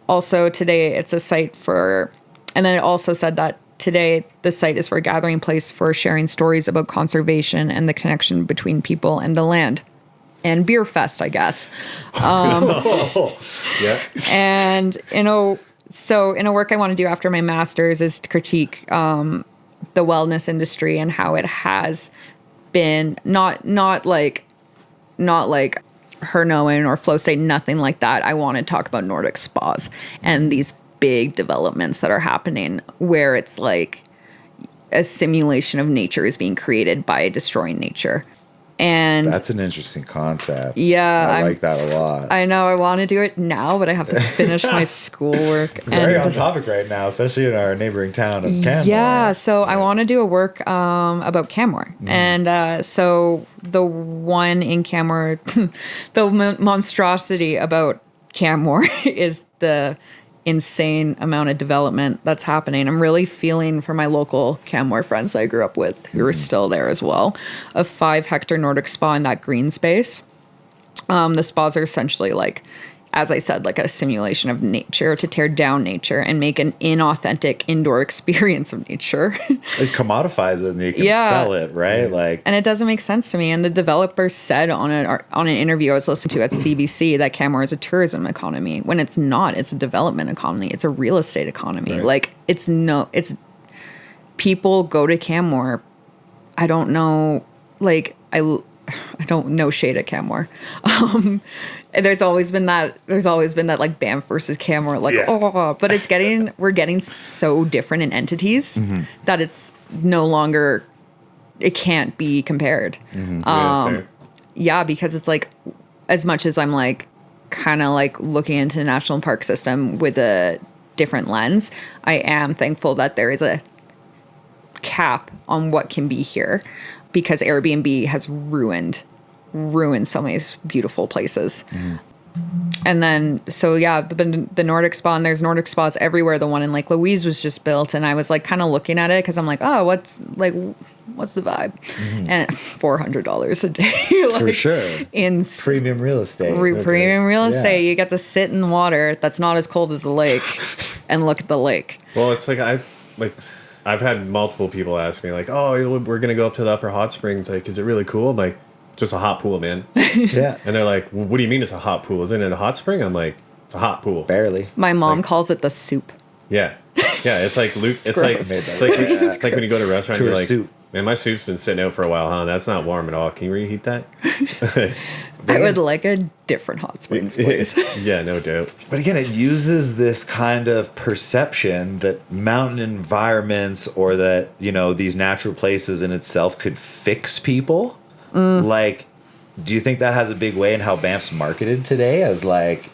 also today it's a site for, and then it also said that today the site is for a gathering place for sharing stories about conservation and the connection between people and the land. And beer fest, I guess. Yeah. And, so in a work I want to do after my master's is to critique the wellness industry and how it has been not like Hernoan or Flow State, nothing like that. I want to talk about Nordic spas and these big developments that are happening where it's like a simulation of nature is being created by destroying nature. And That's an interesting concept. Yeah, I like that a lot. I know I want to do it now, but I have to finish my schoolwork. Very on topic right now, especially in our neighboring town of Canmore. Yeah, so I want to do a work about Canmore. And so the one in Canmore, the monstrosity about Canmore is the insane amount of development that's happening. I'm really feeling for my local Canmore friends I grew up with who are still there as well. A 5-hectare Nordic spa in that green space. The spas are essentially like, as I said, like a simulation of nature to tear down nature and make an inauthentic indoor experience of nature. It commodifies it and you can sell it, right? Like, and it doesn't make sense to me. And the developer said on an interview I was listening to at CBC that Canmore is a tourism economy when it's not. It's a development economy. It's a real estate economy. Right. Like it's people go to Canmore. I don't know. Like I don't know shade at Canmore. There's always been that like Banff versus Canmore, like, but we're getting so different in entities that it's no longer, it can't be compared. Because it's like, as much as I'm like, kind of like looking into the national park system with a different lens, I am thankful that there is a cap on what can be here, because Airbnb has ruined so many beautiful places. And then, so yeah, the Nordic spa, and there's Nordic spas everywhere. The one in Lake Louise was just built, and I was like kind of looking at it because I'm like, oh, what's the vibe? And $400 a day, like, for sure, in premium real estate. Premium real estate. You get to sit in water that's not as cold as the lake, and look at the lake. Well, it's like I've had multiple people ask me like, oh, we're gonna go up to the upper hot springs. Like, is it really cool? I'm like, just a hot pool, man. Yeah. And they're like, well, what do you mean it's a hot pool? Isn't it a hot spring? I'm like, it's a hot pool. Barely. My mom calls it the soup. Yeah. Yeah. It's like Luke. It's like when you go to a restaurant, you're like, soup. Man, my soup's been sitting out for a while, huh? That's not warm at all. Can you reheat that? I would like a different hot springs, please. Yeah, no doubt. But again, it uses this kind of perception that mountain environments or that, these natural places in itself could fix people. Like, do you think that has a big way in how Banff's marketed today as like,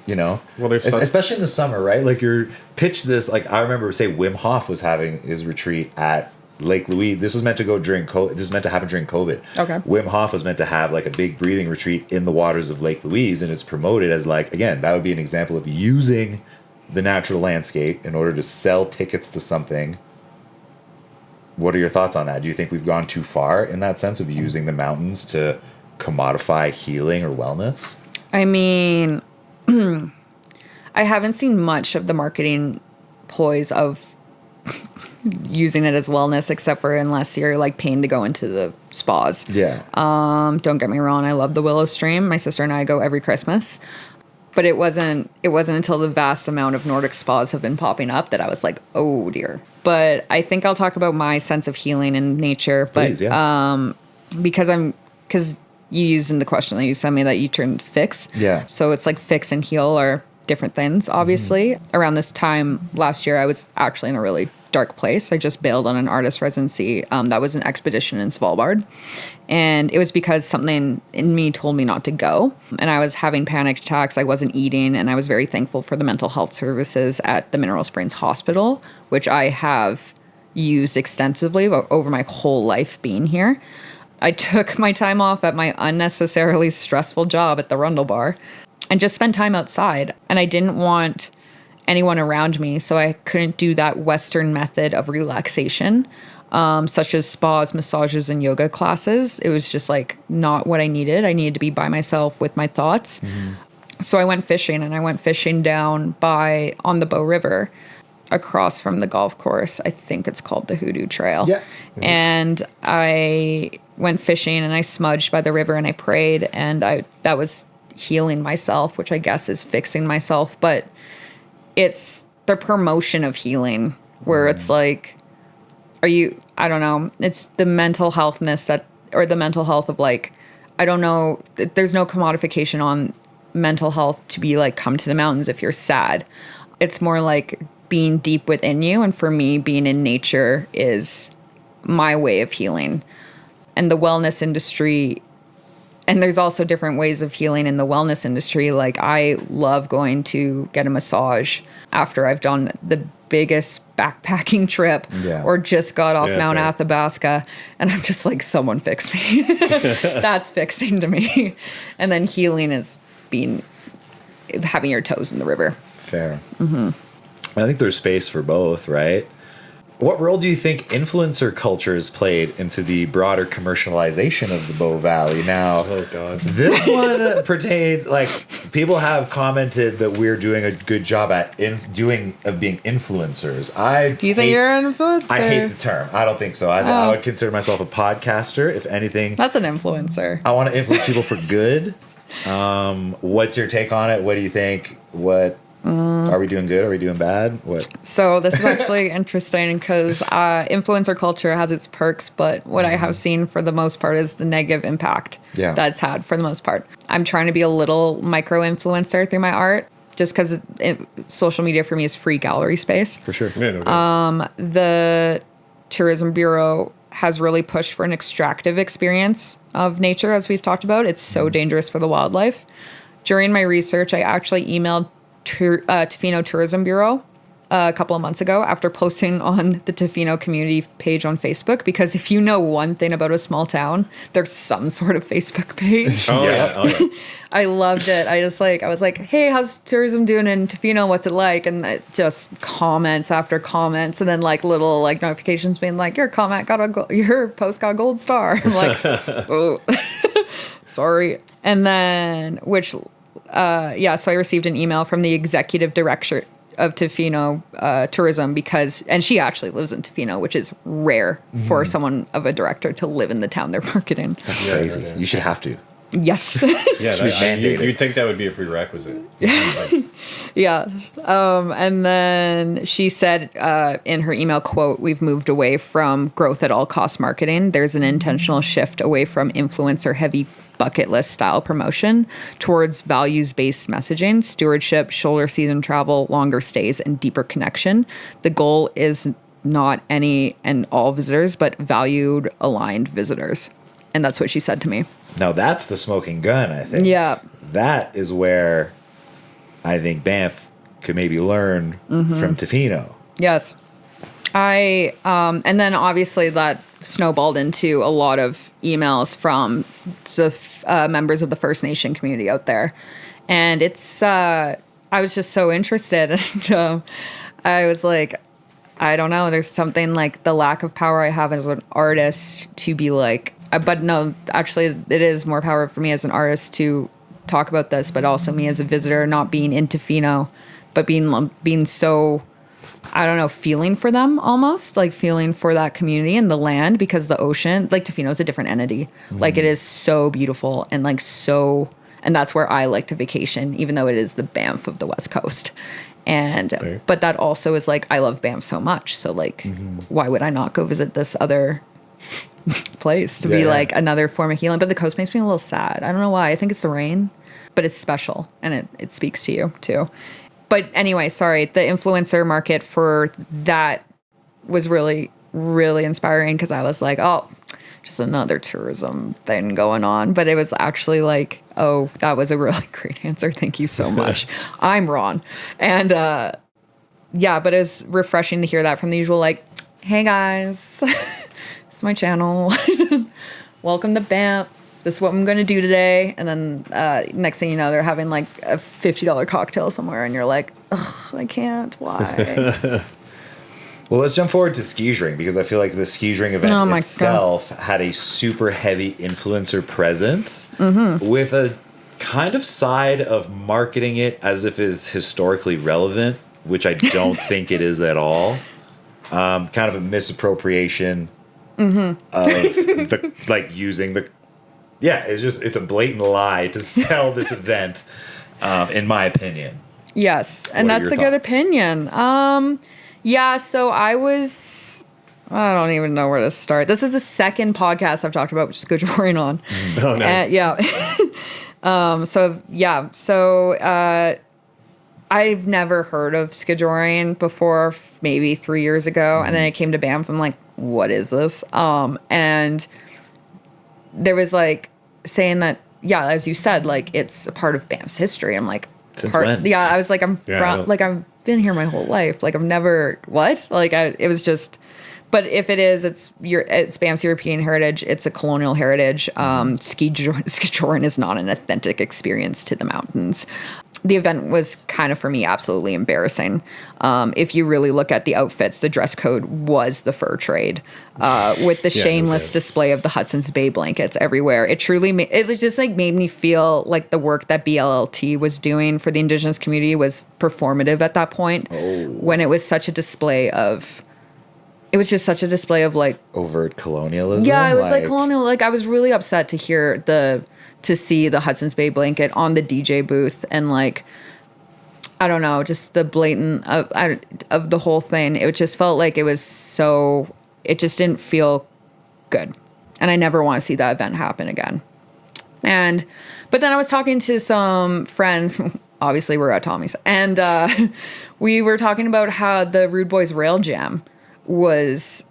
well, there's especially in the summer, right? Like you're pitched this, like I remember say Wim Hof was having his retreat at Lake Louise. This was meant to go during COVID. This was meant to happen during COVID. Okay. Wim Hof was meant to have like a big breathing retreat in the waters of Lake Louise, and it's promoted as like, again, that would be an example of using the natural landscape in order to sell tickets to something. What are your thoughts on that? Do you think we've gone too far in that sense of using the mountains to commodify healing or wellness? I mean, I haven't seen much of the marketing ploys of using it as wellness, except for unless you're like paying to go into the spas. Yeah. Don't get me wrong. I love the Willow Stream. My sister and I go every Christmas. But it wasn't until the vast amount of Nordic spas have been popping up that I was like, oh dear. But I think I'll talk about my sense of healing in nature. But please, yeah. Because you used in the question that you sent me that you turned fix. Yeah. So it's like fix and heal are different things, obviously. Around this time last year, I was actually in a really dark place. I just bailed on an artist residency that was an expedition in Svalbard. And it was because something in me told me not to go. And I was having panic attacks. I wasn't eating. And I was very thankful for the mental health services at the Mineral Springs Hospital, which I have used extensively over my whole life being here. I took my time off at my unnecessarily stressful job at the Rundle Bar and just spent time outside. And I didn't want anyone around me, so I couldn't do that Western method of relaxation, such as spas, massages, and yoga classes. It was just like not what I needed. I needed to be by myself with my thoughts. So I went fishing, and I went fishing down on the Bow River across from the golf course. I think it's called the Hoodoo Trail. Yeah. And I went fishing, and I smudged by the river, and I prayed, and that was healing myself, which I guess is fixing myself. But it's the promotion of healing where it's like, I don't know, it's the mental healthness or the mental health of like, I don't know, there's no commodification on mental health to be like, come to the mountains if you're sad. It's more like being deep within you. And for me, being in nature is my way of healing. And the wellness industry, and there's also different ways of healing in the wellness industry. Like, I love going to get a massage after I've done the biggest backpacking trip or just got off Mount Athabasca, and I'm just like, someone fix me. That's fixing to me. And then healing is having your toes in the river. Fair. I think there's space for both, right? What role do you think influencer culture has played into the broader commercialization of the Bow Valley? Now, this one pertains, like, people have commented that we're doing a good job at being influencers. Do you think you're an influencer? I hate the term. I don't think so. I would consider myself a podcaster, if anything. That's an influencer. I want to influence people for good. What's your take on it? What do you think? Are we doing good? Are we doing bad? What? So this is actually interesting because influencer culture has its perks, but what I have seen for the most part is the negative impact that's had for the most part. I'm trying to be a little micro influencer through my art, just because social media for me is free gallery space. For sure. The Tourism Bureau has really pushed for an extractive experience of nature, as we've talked about. It's so dangerous for the wildlife. During my research, I actually emailed Tofino Tourism Bureau a couple of months ago after posting on the Tofino community page on Facebook, because if you know one thing about a small town, there's some sort of Facebook page. I loved it. I was like, hey, how's tourism doing in Tofino? What's it like? And it just comments after comments, and then like little like notifications being like, your post got a gold star. I'm like, oh, sorry. And then so I received an email from the executive director of Tofino Tourism, and she actually lives in Tofino, which is rare for someone of a director to live in the town they're marketing. That's crazy. You should have to. Yes. You'd think that would be a prerequisite. Yeah. And then she said in her email, quote, "We've moved away from growth at all cost marketing. There's an intentional shift away from influencer heavy bucket list style promotion towards values-based messaging, stewardship, shoulder season travel, longer stays, and deeper connection. The goal is not any and all visitors, but valued, aligned visitors." And that's what she said to me. Now that's the smoking gun, I think. Yeah. That is where I think Banff could maybe learn from Tofino. Yes. And then obviously that snowballed into a lot of emails from members of the First Nation community out there. And I was just so interested. And I was like, I don't know, there's something like the lack of power I have as an artist to be like, but no, actually it is more power for me as an artist to talk about this, but also me as a visitor, not being in Tofino, but being so, I don't know, feeling for them almost, like feeling for that community and the land, because the ocean, like Tofino is a different entity. Like it is so beautiful and like so, and that's where I like to vacation, even though it is the Banff of the West Coast. And, but that also is like, I love Banff so much. So like, why would I not go visit this other place to be like another form of healing? But the coast makes me a little sad. I don't know why. I think it's the rain, but it's special and it speaks to you too. But anyway, sorry, the influencer market for that was really, really inspiring, because I was like, oh, just another tourism thing going on. But it was actually like, oh, that was a really great answer. Thank you so much. I'm Ron. And but it was refreshing to hear that from the usual, like, hey guys, this is my channel. Welcome to Banff. This is what I'm going to do today. And then next thing you know, they're having like a $50 cocktail somewhere. And you're like, ugh, I can't. Why? Well, let's jump forward to skiing, because I feel like the skiing event itself had a super heavy influencer presence with a kind of side of marketing it as if it's historically relevant, which I don't think it is at all. Kind of a misappropriation of the, like, using the, it's a blatant lie to sell this event, in my opinion. Yes, and that's a good opinion. So I don't even know where to start. This is the second podcast I've talked about, which is Skidroring on. Oh, nice. I've never heard of Skidroring before, maybe 3 years ago. And then I came to Banff. I'm like, what is this? And there was like saying that, yeah, as you said, like it's a part of Banff's history. I'm like, Since when? Yeah, I was like, Yeah, like I've been here my whole life. Like I've never it was just. But if it is, it's Banff's European heritage. It's a colonial heritage. Skijoring is not an authentic experience to the mountains. The event was kind of, for me, absolutely embarrassing. If you really look at the outfits, the dress code was the fur trade, with the shameless display of the Hudson's Bay blankets everywhere. It truly, it was just like made me feel like the work that BLLT was doing for the Indigenous community was performative at that point, when it was such a display of. It was just such a display of like overt colonialism. Yeah, it was like colonial. Like I was really upset to see the Hudson's Bay blanket on the DJ booth, and like I don't know, just the blatant of the whole thing. It just felt like it was so. It just didn't feel good, and I never want to see that event happen again. But then I was talking to some friends. Obviously, we're at Tommy's, and we were talking about how the Rude Boys Rail Jam was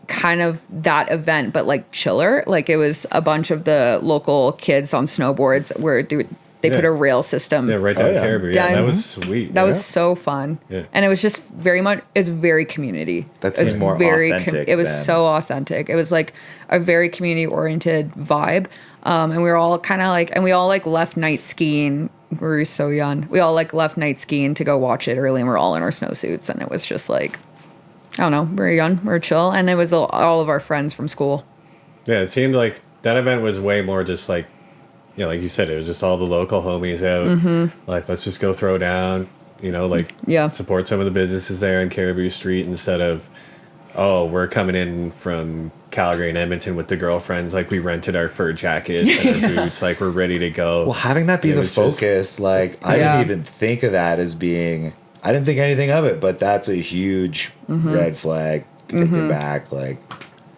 kind of that event, but like chiller. Like it was a bunch of the local kids on snowboards where they put a rail system. Yeah, right down Caribou. Yeah, that was sweet. That was so fun. Yeah. And it was just it's very community. That seems more authentic. It was so authentic. It was like a very community oriented vibe. And we were all kind of like, and we all like left night skiing. We were so young. We all like left night skiing to go watch it early, and we're all in our snowsuits. And it was just like, I don't know, we're young, we're chill, and it was all of our friends from school. Yeah, it seemed like that event was way more just like, like you said, it was just all the local homies out. Like, let's just go throw down, like support some of the businesses there on Caribou Street instead of, oh, we're coming in from Calgary and Edmonton with the girlfriends. Like, we rented our fur jackets and our boots. Like, we're ready to go. Well, having that be the focus, like, I didn't even think of that as being. I didn't think anything of it, but that's a huge red flag. Thinking back, like.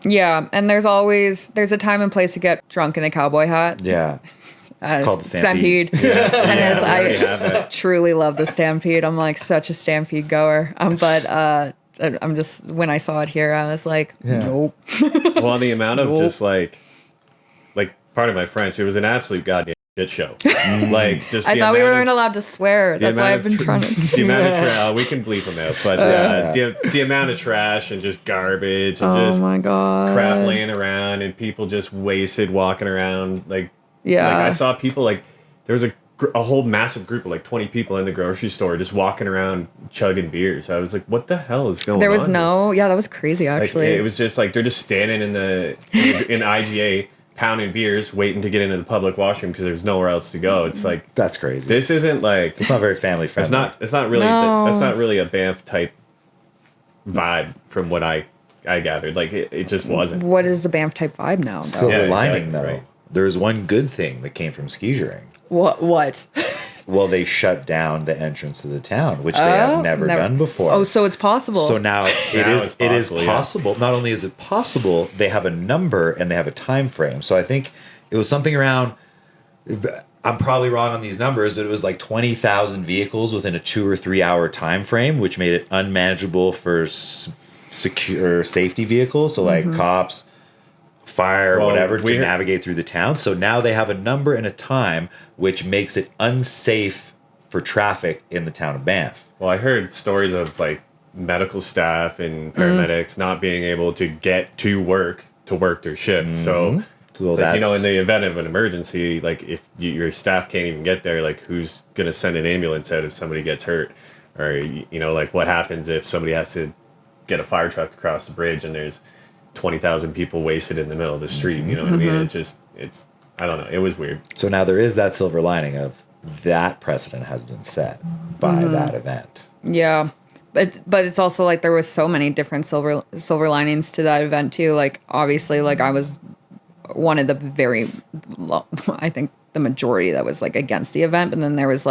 Yeah, and there's a time and place to get drunk in a cowboy hat. Yeah. It's called the Stampede. And I truly love the Stampede. I'm like such a Stampede goer. But I'm just, when I saw it here, I was like, nope. Well, the amount of just like, pardon my French, it was an absolute goddamn shit show. Like, just I thought we weren't allowed to swear. That's why I've been trying to. The amount of we can bleep them out, but the amount of trash and just garbage and just my God, crap laying around and people just wasted walking around. Like I saw people there was a whole massive group of 20 people in the grocery store just walking around chugging beers. I was like, what the hell is going on? There was that was crazy actually. It was just like they're just standing in IGA pounding beers, waiting to get into the public washroom because there's nowhere else to go. It's like, that's crazy. This isn't like, it's not very family friendly. It's not really that's not really a Banff type vibe from what I gathered. Like it just wasn't. What is the Banff type vibe now? Silver lining though. Right. There's one good thing that came from skijoring. What? Well, they shut down the entrance to the town, which they have never done before. Oh, so it's possible. So now it is possible. Not only is it possible, they have a number and they have a time frame. So I think it was something around, I'm probably wrong on these numbers, but it was like 20,000 vehicles within a 2 or 3 hour time frame, which made it unmanageable for secure safety vehicles. So like cops, fire, whatever, to navigate through the town. So now they have a number and a time, which makes it unsafe for traffic in the town of Banff. Well, I heard stories of medical staff and paramedics not being able to get to work their shifts. So it's like, in the event of an emergency, if your staff can't even get there, who's going to send an ambulance out if somebody gets hurt? Or, what happens if somebody has to get a fire truck across the bridge and there's 20,000 people wasted in the middle of the street? You know what I mean? It's I don't know. It was weird. So now there is that silver lining of that precedent has been set by that event. Yeah. But it's also there was so many different silver linings to that event too. Obviously, I was one of the I think the majority that was against the event, but then there was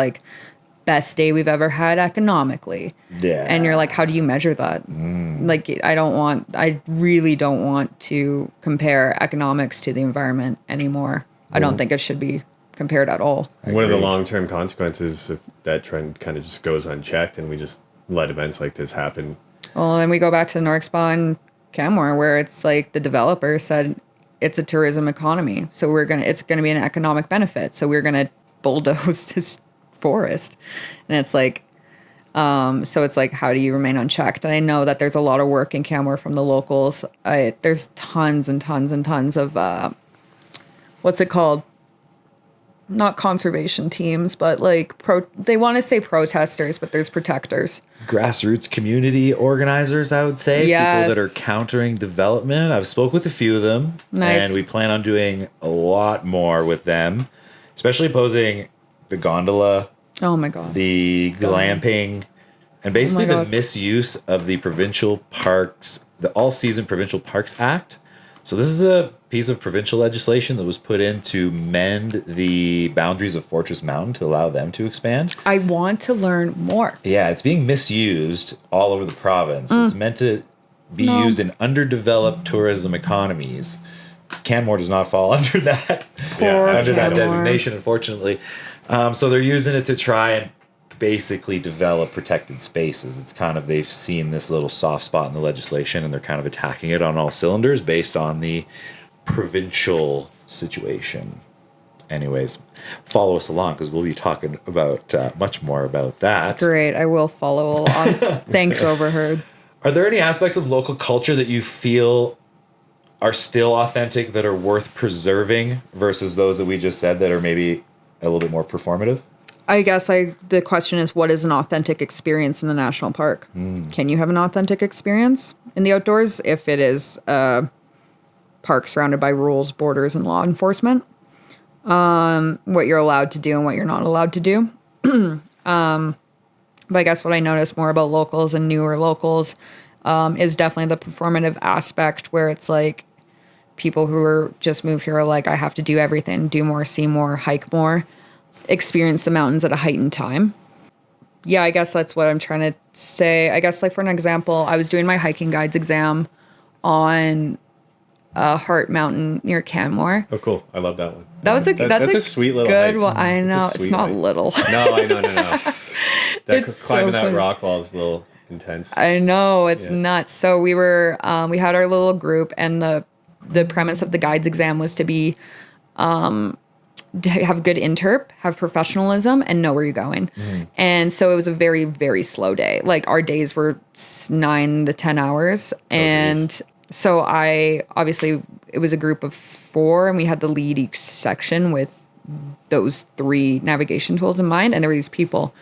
best day we've ever had economically. Yeah. And you're how do you measure that? I really don't want to compare economics to the environment anymore. I don't think it should be compared at all. What are the long-term consequences if that trend kind of just goes unchecked and we just let events like this happen? Well, then we go back to the Norkspa and Canmore, where it's the developer said, it's a tourism economy. So it's going to be an economic benefit. So we're going to bulldoze this forest. And it's like, so it's like, how do you remain unchecked? And I know that there's a lot of work in Canmore from the locals. There's tons and tons and tons of, what's it called? Not conservation teams, but like they want to say protesters, but there's protectors. Grassroots community organizers, I would say. Yes. People that are countering development. I've spoke with a few of them. Nice. And we plan on doing a lot more with them, especially opposing the gondola, Oh my God. the glamping, and basically the God. misuse of the provincial parks, the All-Season Provincial Parks Act. So this is a piece of provincial legislation that was put in to mend the boundaries of Fortress Mountain to allow them to expand. I want to learn more. Yeah, it's being misused all over the province. It's meant to be used in underdeveloped tourism economies. Canmore does not fall under that under that Canmore. designation, unfortunately. So they're using it to try and basically develop protected spaces. It's kind of, they've seen this little soft spot in the legislation and they're kind of attacking it on all cylinders based on the provincial situation. Anyways, follow us along because we'll be talking about much more about that. Great. I will follow along. Thanks, Overheard. Are there any aspects of local culture that you feel are still authentic that are worth preserving versus those that we just said that are maybe a little bit more performative? I guess the question is, what is an authentic experience in the national park? Can you have an authentic experience in the outdoors if it is a park surrounded by rules, borders, and law enforcement? What you're allowed to do and what you're not allowed to do. But I guess what I notice more about locals and newer locals is definitely the performative aspect where it's like people who are just moved here are like, I have to do everything, do more, see more, hike more, experience the mountains at a heightened time. Yeah, I guess that's what I'm trying to say. I guess like for an example, I was doing my hiking guides exam on Hart Mountain near Canmore. Oh, cool. I love that one. That's a sweet little good hike. one. I know. It's not hike. little. No, I know. It's Climbing so that funny. rock wall is a little intense. I know, it's Yeah. nuts. So we were, we had our little group, and the premise of the guides exam was to be, to have good interp, have professionalism, and know where you're going. And so it was a very, very slow day. Like our days were 9 to 10 hours. And so obviously it was a group of 4 and we had to lead each section with those 3 navigation tools in mind. And there were these people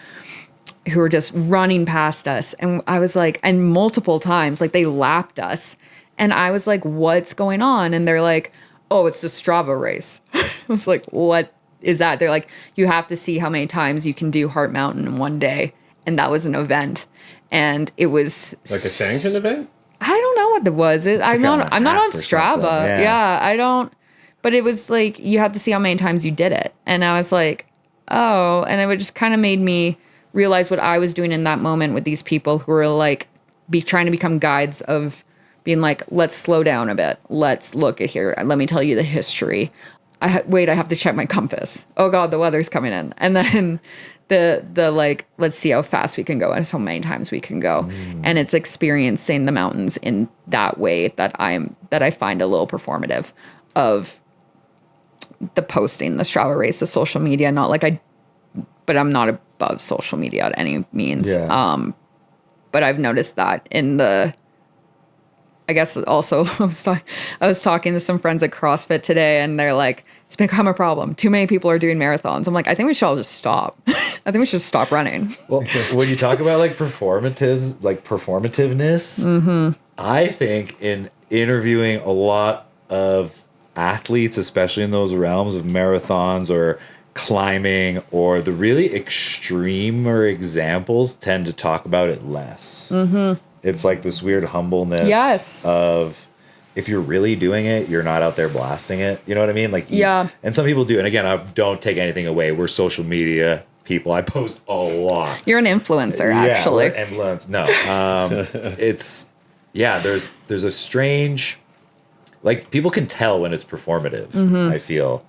who were just running past us. And I was like, and multiple times, like they lapped us. And I was like, what's going on? And they're like, oh, it's the Strava race. I was like, what is that? They're like, you have to see how many times you can do Hart Mountain in one day. And that was an event. And it was Like a sanctioned event? I don't know what it was. I'm not on app or Strava. something, yeah. Yeah, I don't. But it was like you have to see how many times you did it, and I was like, oh, and it just kind of made me realize what I was doing in that moment with these people who were like, trying to become guides of being like, let's slow down a bit. Let's look at here. Let me tell you the history. Wait, I have to check my compass. Oh God, the weather's coming in, and then. The like, let's see how fast we can go and how many times we can go. And it's experiencing the mountains in that way that I find a little performative of the posting, the Strava race, the social media, but I'm not above social media at any means. Yeah. But I've noticed that I guess also I was talking to some friends at CrossFit today and they're like, it's become a problem. Too many people are doing marathons. I'm like, I think we should all just stop. I think we should stop running. Well, when you talk about like performativeness, I think in interviewing a lot of athletes, especially in those realms of marathons or climbing or the really extremer examples, tend to talk about it less. It's like this weird humbleness Yes. of if you're really doing it, you're not out there blasting it. You know what I mean? Like, Yeah. And some people do. And again, I don't take anything away. We're social media people. I post a lot. You're an influencer, actually. Yeah, influence. No, it's there's a strange, like people can tell when it's performative. I feel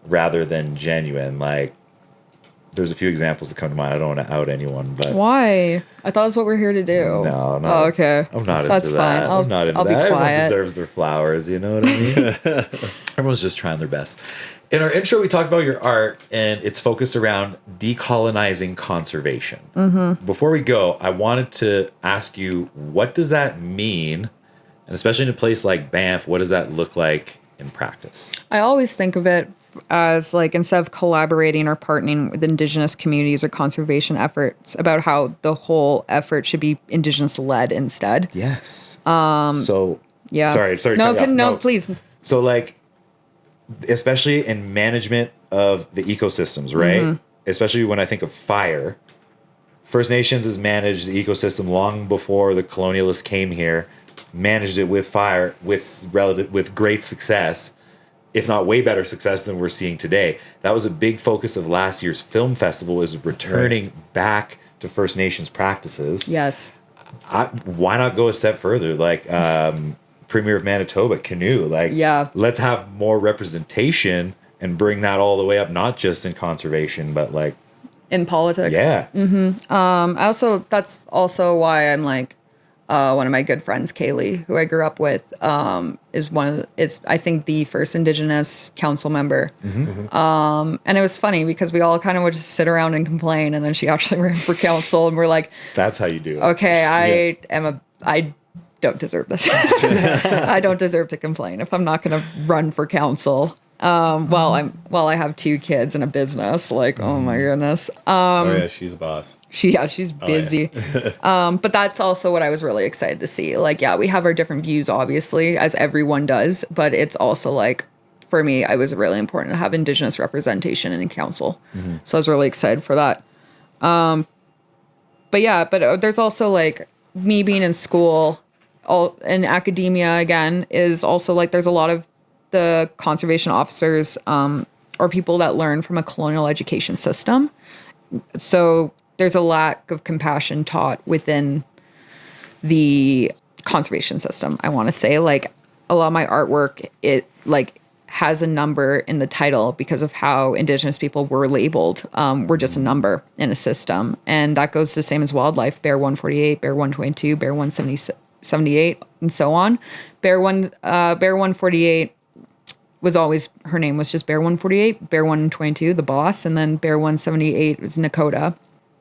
rather than genuine. Like there's a few examples that come to mind. I don't want to out anyone, but Why? I thought that's what we're here to do. no, Oh, okay. I'm not That's into fine. that. I'll, I'm not into I'll that. be Everyone quiet. deserves their flowers, you know what I mean? Everyone's just trying their best. In our intro, we talked about your art, and it's focused around decolonizing conservation. Mm-hmm. Before we go, I wanted to ask you, what does that mean? And especially in a place like Banff, what does that look like in practice? I always think of it as like, instead of collaborating or partnering with Indigenous communities or conservation efforts, about how the whole effort should be Indigenous led instead. Yes. Yeah. Sorry. No, cut you off. no, please. So, like, especially in management of the ecosystems, right? Mm-hmm. Especially when I think of fire, First Nations has managed the ecosystem long before the colonialists came here, managed it with fire with great success, if not way better success than we're seeing today. That was a big focus of last year's film festival, is returning back to First Nations practices. Yes. Why not go a step further? Like, Premier of Manitoba, Canoe, like, Yeah. let's have more representation and bring that all the way up, not just in conservation, but like, In politics. yeah. That's also why I'm like, one of my good friends, Kaylee, who I grew up with, is I think the first Indigenous council member. And it was funny because we all kind of would just sit around and complain, and then she actually ran for council, and we're like, That's how you do it. okay, I don't deserve this. I don't deserve to complain if I'm not going to run for council. While I have 2 kids and a business, like, oh my goodness. Oh yeah, she's a boss. She's busy. But that's also what I was really excited to see. Like, yeah, we have our different views, obviously, as everyone does, but it's also like, for me, it was really important to have Indigenous representation in council. So I was really excited for that. But there's also like me being in school, in academia again, is also like, there's a lot of the conservation officers or people that learn from a colonial education system. So there's a lack of compassion taught within the conservation system. I want to say, like, a lot of my artwork, it like has a number in the title because of how Indigenous people were labeled. We're just a number in a system. And that goes the same as wildlife: Bear 148, Bear 122, Bear 178, and so on. Bear 148 was always, her name was just Bear 148, Bear 122, the boss, and then Bear 178 was Nakota.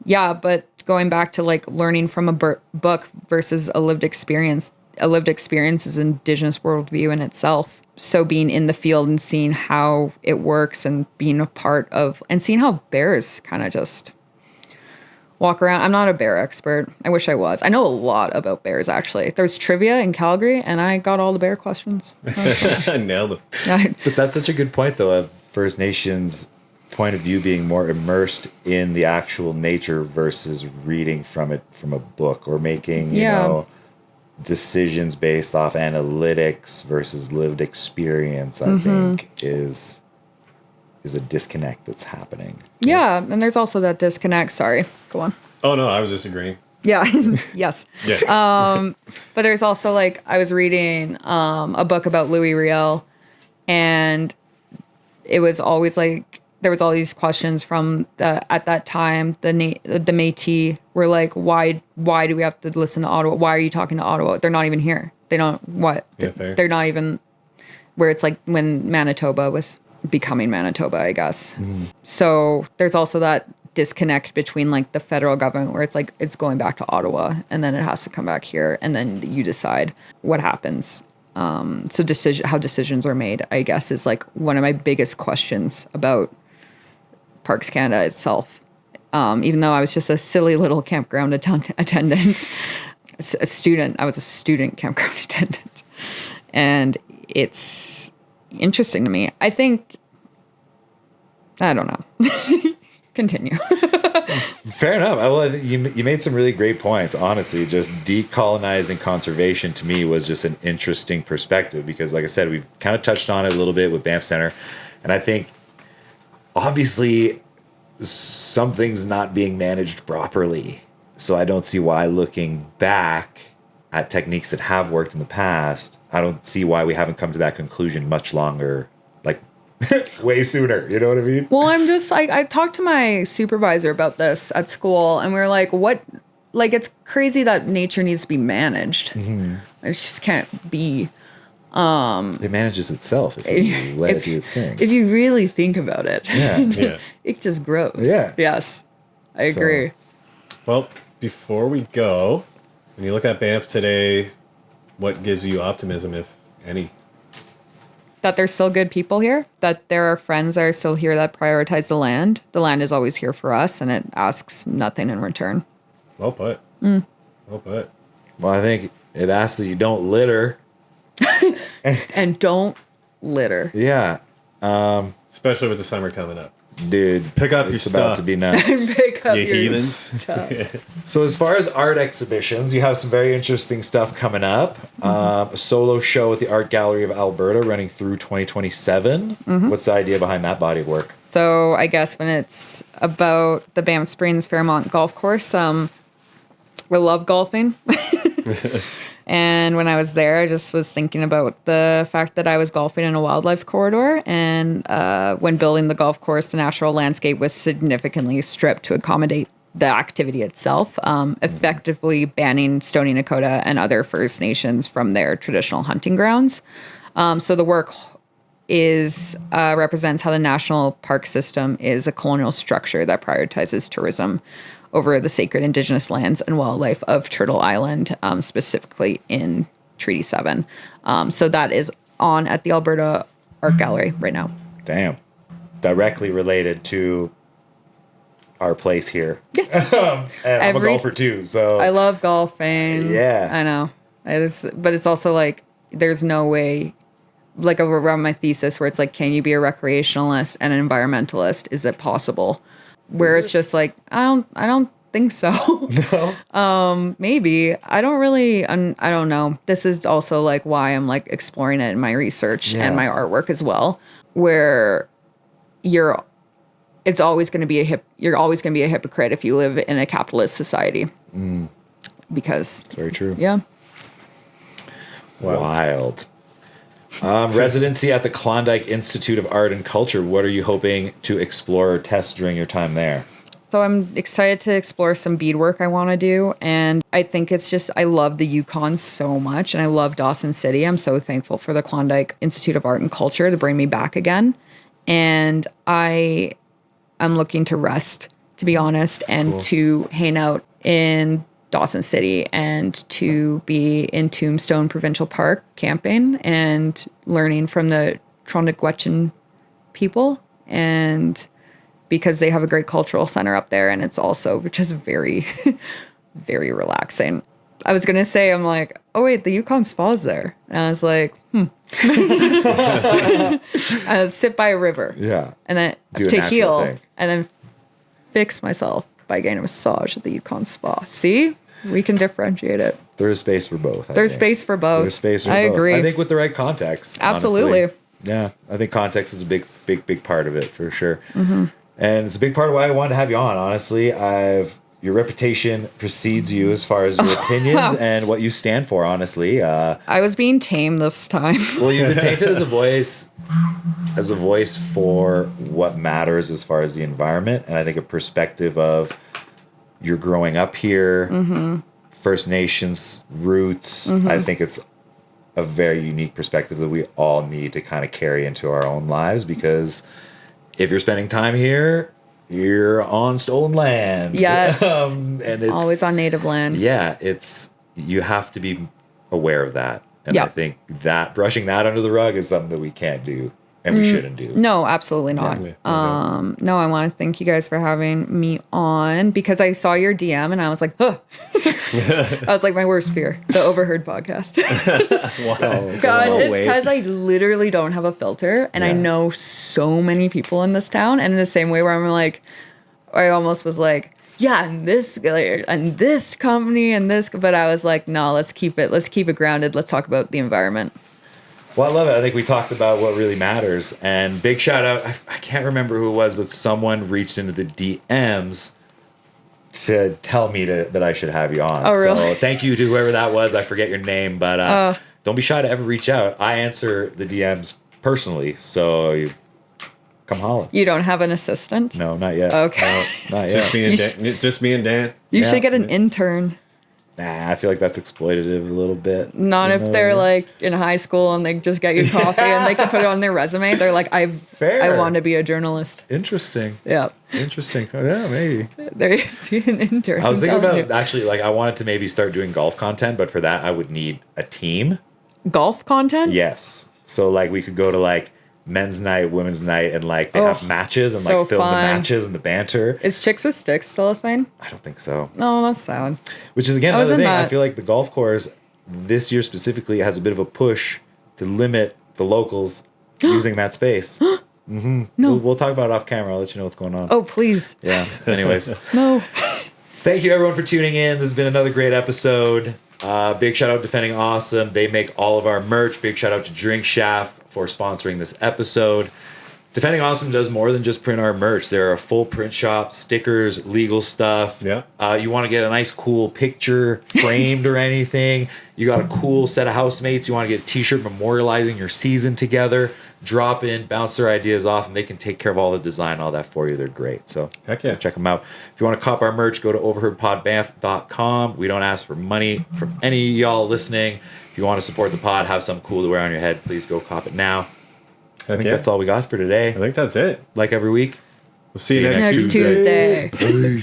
Yeah, but going back to like learning from a book versus a lived experience is Indigenous worldview in itself. So being in the field and seeing how it works and being a part of, and seeing how bears kind of just walk around. I'm not a bear expert. I wish I was. I know a lot about bears, actually. There's trivia in Calgary, and I got all the bear questions. Nailed it. But that's such a good point, though, of First Nations point of view being more immersed in the actual nature versus reading from it from a book, or making, you know, decisions based off analytics versus lived experience, I think is a disconnect that's happening. Yeah, and there's also that disconnect. Sorry, go on. Oh no, I was just agreeing. Yeah, yes. Yeah. But there's also, like, I was reading a book about Louis Riel, and it was always like, there was all these questions from at that time, the Métis were like, why do we have to listen to Ottawa? Why are you talking to Ottawa? They're not even here. They don't, what? Yeah, fair. They're not even, where it's like when Manitoba was becoming Manitoba, I guess. So there's also that disconnect between like the federal government, where it's like, it's going back to Ottawa and then it has to come back here, and then you decide what happens. So how decisions are made, I guess, is like one of my biggest questions about Parks Canada itself. Even though I was just a silly little campground attendant, a student. I was a student campground attendant, and it's interesting to me. I don't know. Continue. Fair enough. Well, you made some really great points. Honestly, just decolonizing conservation to me was just an interesting perspective, because, like I said, we've kind of touched on it a little bit with Banff Center, and I think obviously something's not being managed properly. So I don't see why, looking back at techniques that have worked in the past, I don't see why we haven't come to that conclusion much longer, like way sooner. You know what I mean? Well, I'm just like, I talked to my supervisor about this at school, and we were like, what? Like, it's crazy that nature needs to be managed. It just can't be. It manages itself if you let it do its thing. If you really think about it, Yeah. it just grows. Yeah. Yes, I agree. Well, before we go, when you look at Banff today, what gives you optimism, if any? That there's still good people here, that there are friends that are still here that prioritize the land. The land is always here for us, and it asks nothing in return. Well put. Well put. Well, I think it asks that you don't litter. And don't litter. Yeah. Especially with the summer coming up. Dude, Pick up your it's about stuff. to be nuts. Pick up You your heathens. stuff. So as far as art exhibitions, you have some very interesting stuff coming up. A solo show at the Art Gallery of Alberta running through 2027. What's the idea behind that body of work? So I guess when it's about the Banff Springs Fairmont Golf Course, I love golfing. And when I was there, I just was thinking about the fact that I was golfing in a wildlife corridor. And when building the golf course, the natural landscape was significantly stripped to accommodate the activity itself, effectively banning Stoney Nakoda and other First Nations from their traditional hunting grounds. So the work represents how the national park system is a colonial structure that prioritizes tourism over the sacred indigenous lands and wildlife of Turtle Island, specifically in Treaty 7. So that is on at the Alberta Art Gallery right now. Damn. Directly related to our place here. Yes. And I'm a golfer too, so I love golfing. Yeah. I know. But it's also like, there's no way, like around my thesis where it's like, can you be a recreationalist and an environmentalist? Is it possible? Where it's just like, I don't think so. No. Maybe. I don't really, I don't know. This is also like why I'm like exploring it in my research Yeah. and my artwork as well, where you're always going to be a hypocrite if you live in a capitalist society. Because It's very true. yeah. Wild. Residency at the Klondike Institute of Art and Culture. What are you hoping to explore or test during your time there? So I'm excited to explore some beadwork I want to do. And I think it's just, I love the Yukon so much. And I love Dawson City. I'm so thankful for the Klondike Institute of Art and Culture to bring me back again. And I'm looking to rest, to be honest, and to hang out in Dawson City and to be in Tombstone Provincial Park camping and learning from the Trondikwetchin people, and because they have a great cultural center up there, and it's also just very, very relaxing. I was gonna say, I'm like, oh wait, the Yukon Spa's there, and I was like, I sit by a river, Yeah. and then Do a to natural heal, thing. and then fix myself by getting a massage at the Yukon Spa. See, we can differentiate it. There's space for both. There's space for both. There's space for I both. agree. I think with the right context. Absolutely. Honestly. Yeah. I think context is a big part of it for sure. Mm-hmm. And it's a big part of why I wanted to have you on. Honestly, your reputation precedes you as far as your opinions and what you stand for. Honestly, I was being tame this time. well, you've been painted as a voice for what matters as far as the environment, and I think a perspective of you're growing up here, First Nations roots. I think it's a very unique perspective that we all need to kind of carry into our own lives, because if you're spending time here, you're on stolen land. Yes. And it's Always on native land. yeah, you have to be aware of that. And I Yeah. think that brushing that under the rug is something that we can't do and we shouldn't do. No, absolutely not. No, I want to thank you guys for having me on, because I saw your DM and I was like, huh. I was like, my worst fear, the Overheard podcast. God, it's because I literally don't have a filter, and I know so many people in this town, and in the same way where I'm like, I almost was like, yeah, and this company and this, but I was like, no, let's keep it grounded. Let's talk about the environment. Well, I love it. I think we talked about what really matters. And big shout out, I can't remember who it was, but someone reached into the DMs to tell me that I should have you on. Oh, really? So thank you to whoever that was. I forget your name, but don't be shy to ever reach out. I answer the DMs personally, so come holla. You don't have an assistant? No, not yet. Okay. No, not Just yet. me and just me and Dan. You Yeah. should get an intern. Nah, I feel like that's exploitative a little bit. Not if they're like in high school and they just get you coffee and they can put it on their resume. They're like, I Fair. want to be a journalist. Interesting. Yeah. Interesting. Oh, yeah, maybe. There you see an intern. I was thinking I'm telling about actually, like, I wanted to maybe start doing golf content, but for that, I would need a team. you. Golf content? Yes. So, like, we could go to, like, men's night, women's night, and, like, they have matches and, so like, film the fun. matches and the banter. Is Chicks with Sticks still a thing? I don't think so. No, that's sad. Which is, again, I was another in thing. I that. feel like the golf course this year specifically has a bit of a push to limit the locals using that space. No. We'll talk about it off camera. I'll let you know what's going on. Oh, please. Yeah. Anyways. No. Thank you, everyone, for tuning in. This has been another great episode. Big shout out to Defending Awesome. They make all of our merch. Big shout out to Drink Shaft for sponsoring this episode. Defending Awesome does more than just print our merch. They're a full print shop, stickers, legal stuff. Yeah. You want to get a nice, cool picture framed or anything. You got a cool set of housemates. You want to get a t-shirt memorializing your season together. Drop in, bounce their ideas off, and they can take care of all the design, all that for you. They're great. So Heck yeah. check them out. If you want to cop our merch, go to overheardpodbanff.com. We don't ask for money from any of y'all listening. If you want to support the pod, have something cool to wear on your head, please go cop it now. I think that's all we got for today. I think that's it. Like every week. We'll see you next Next Tuesday.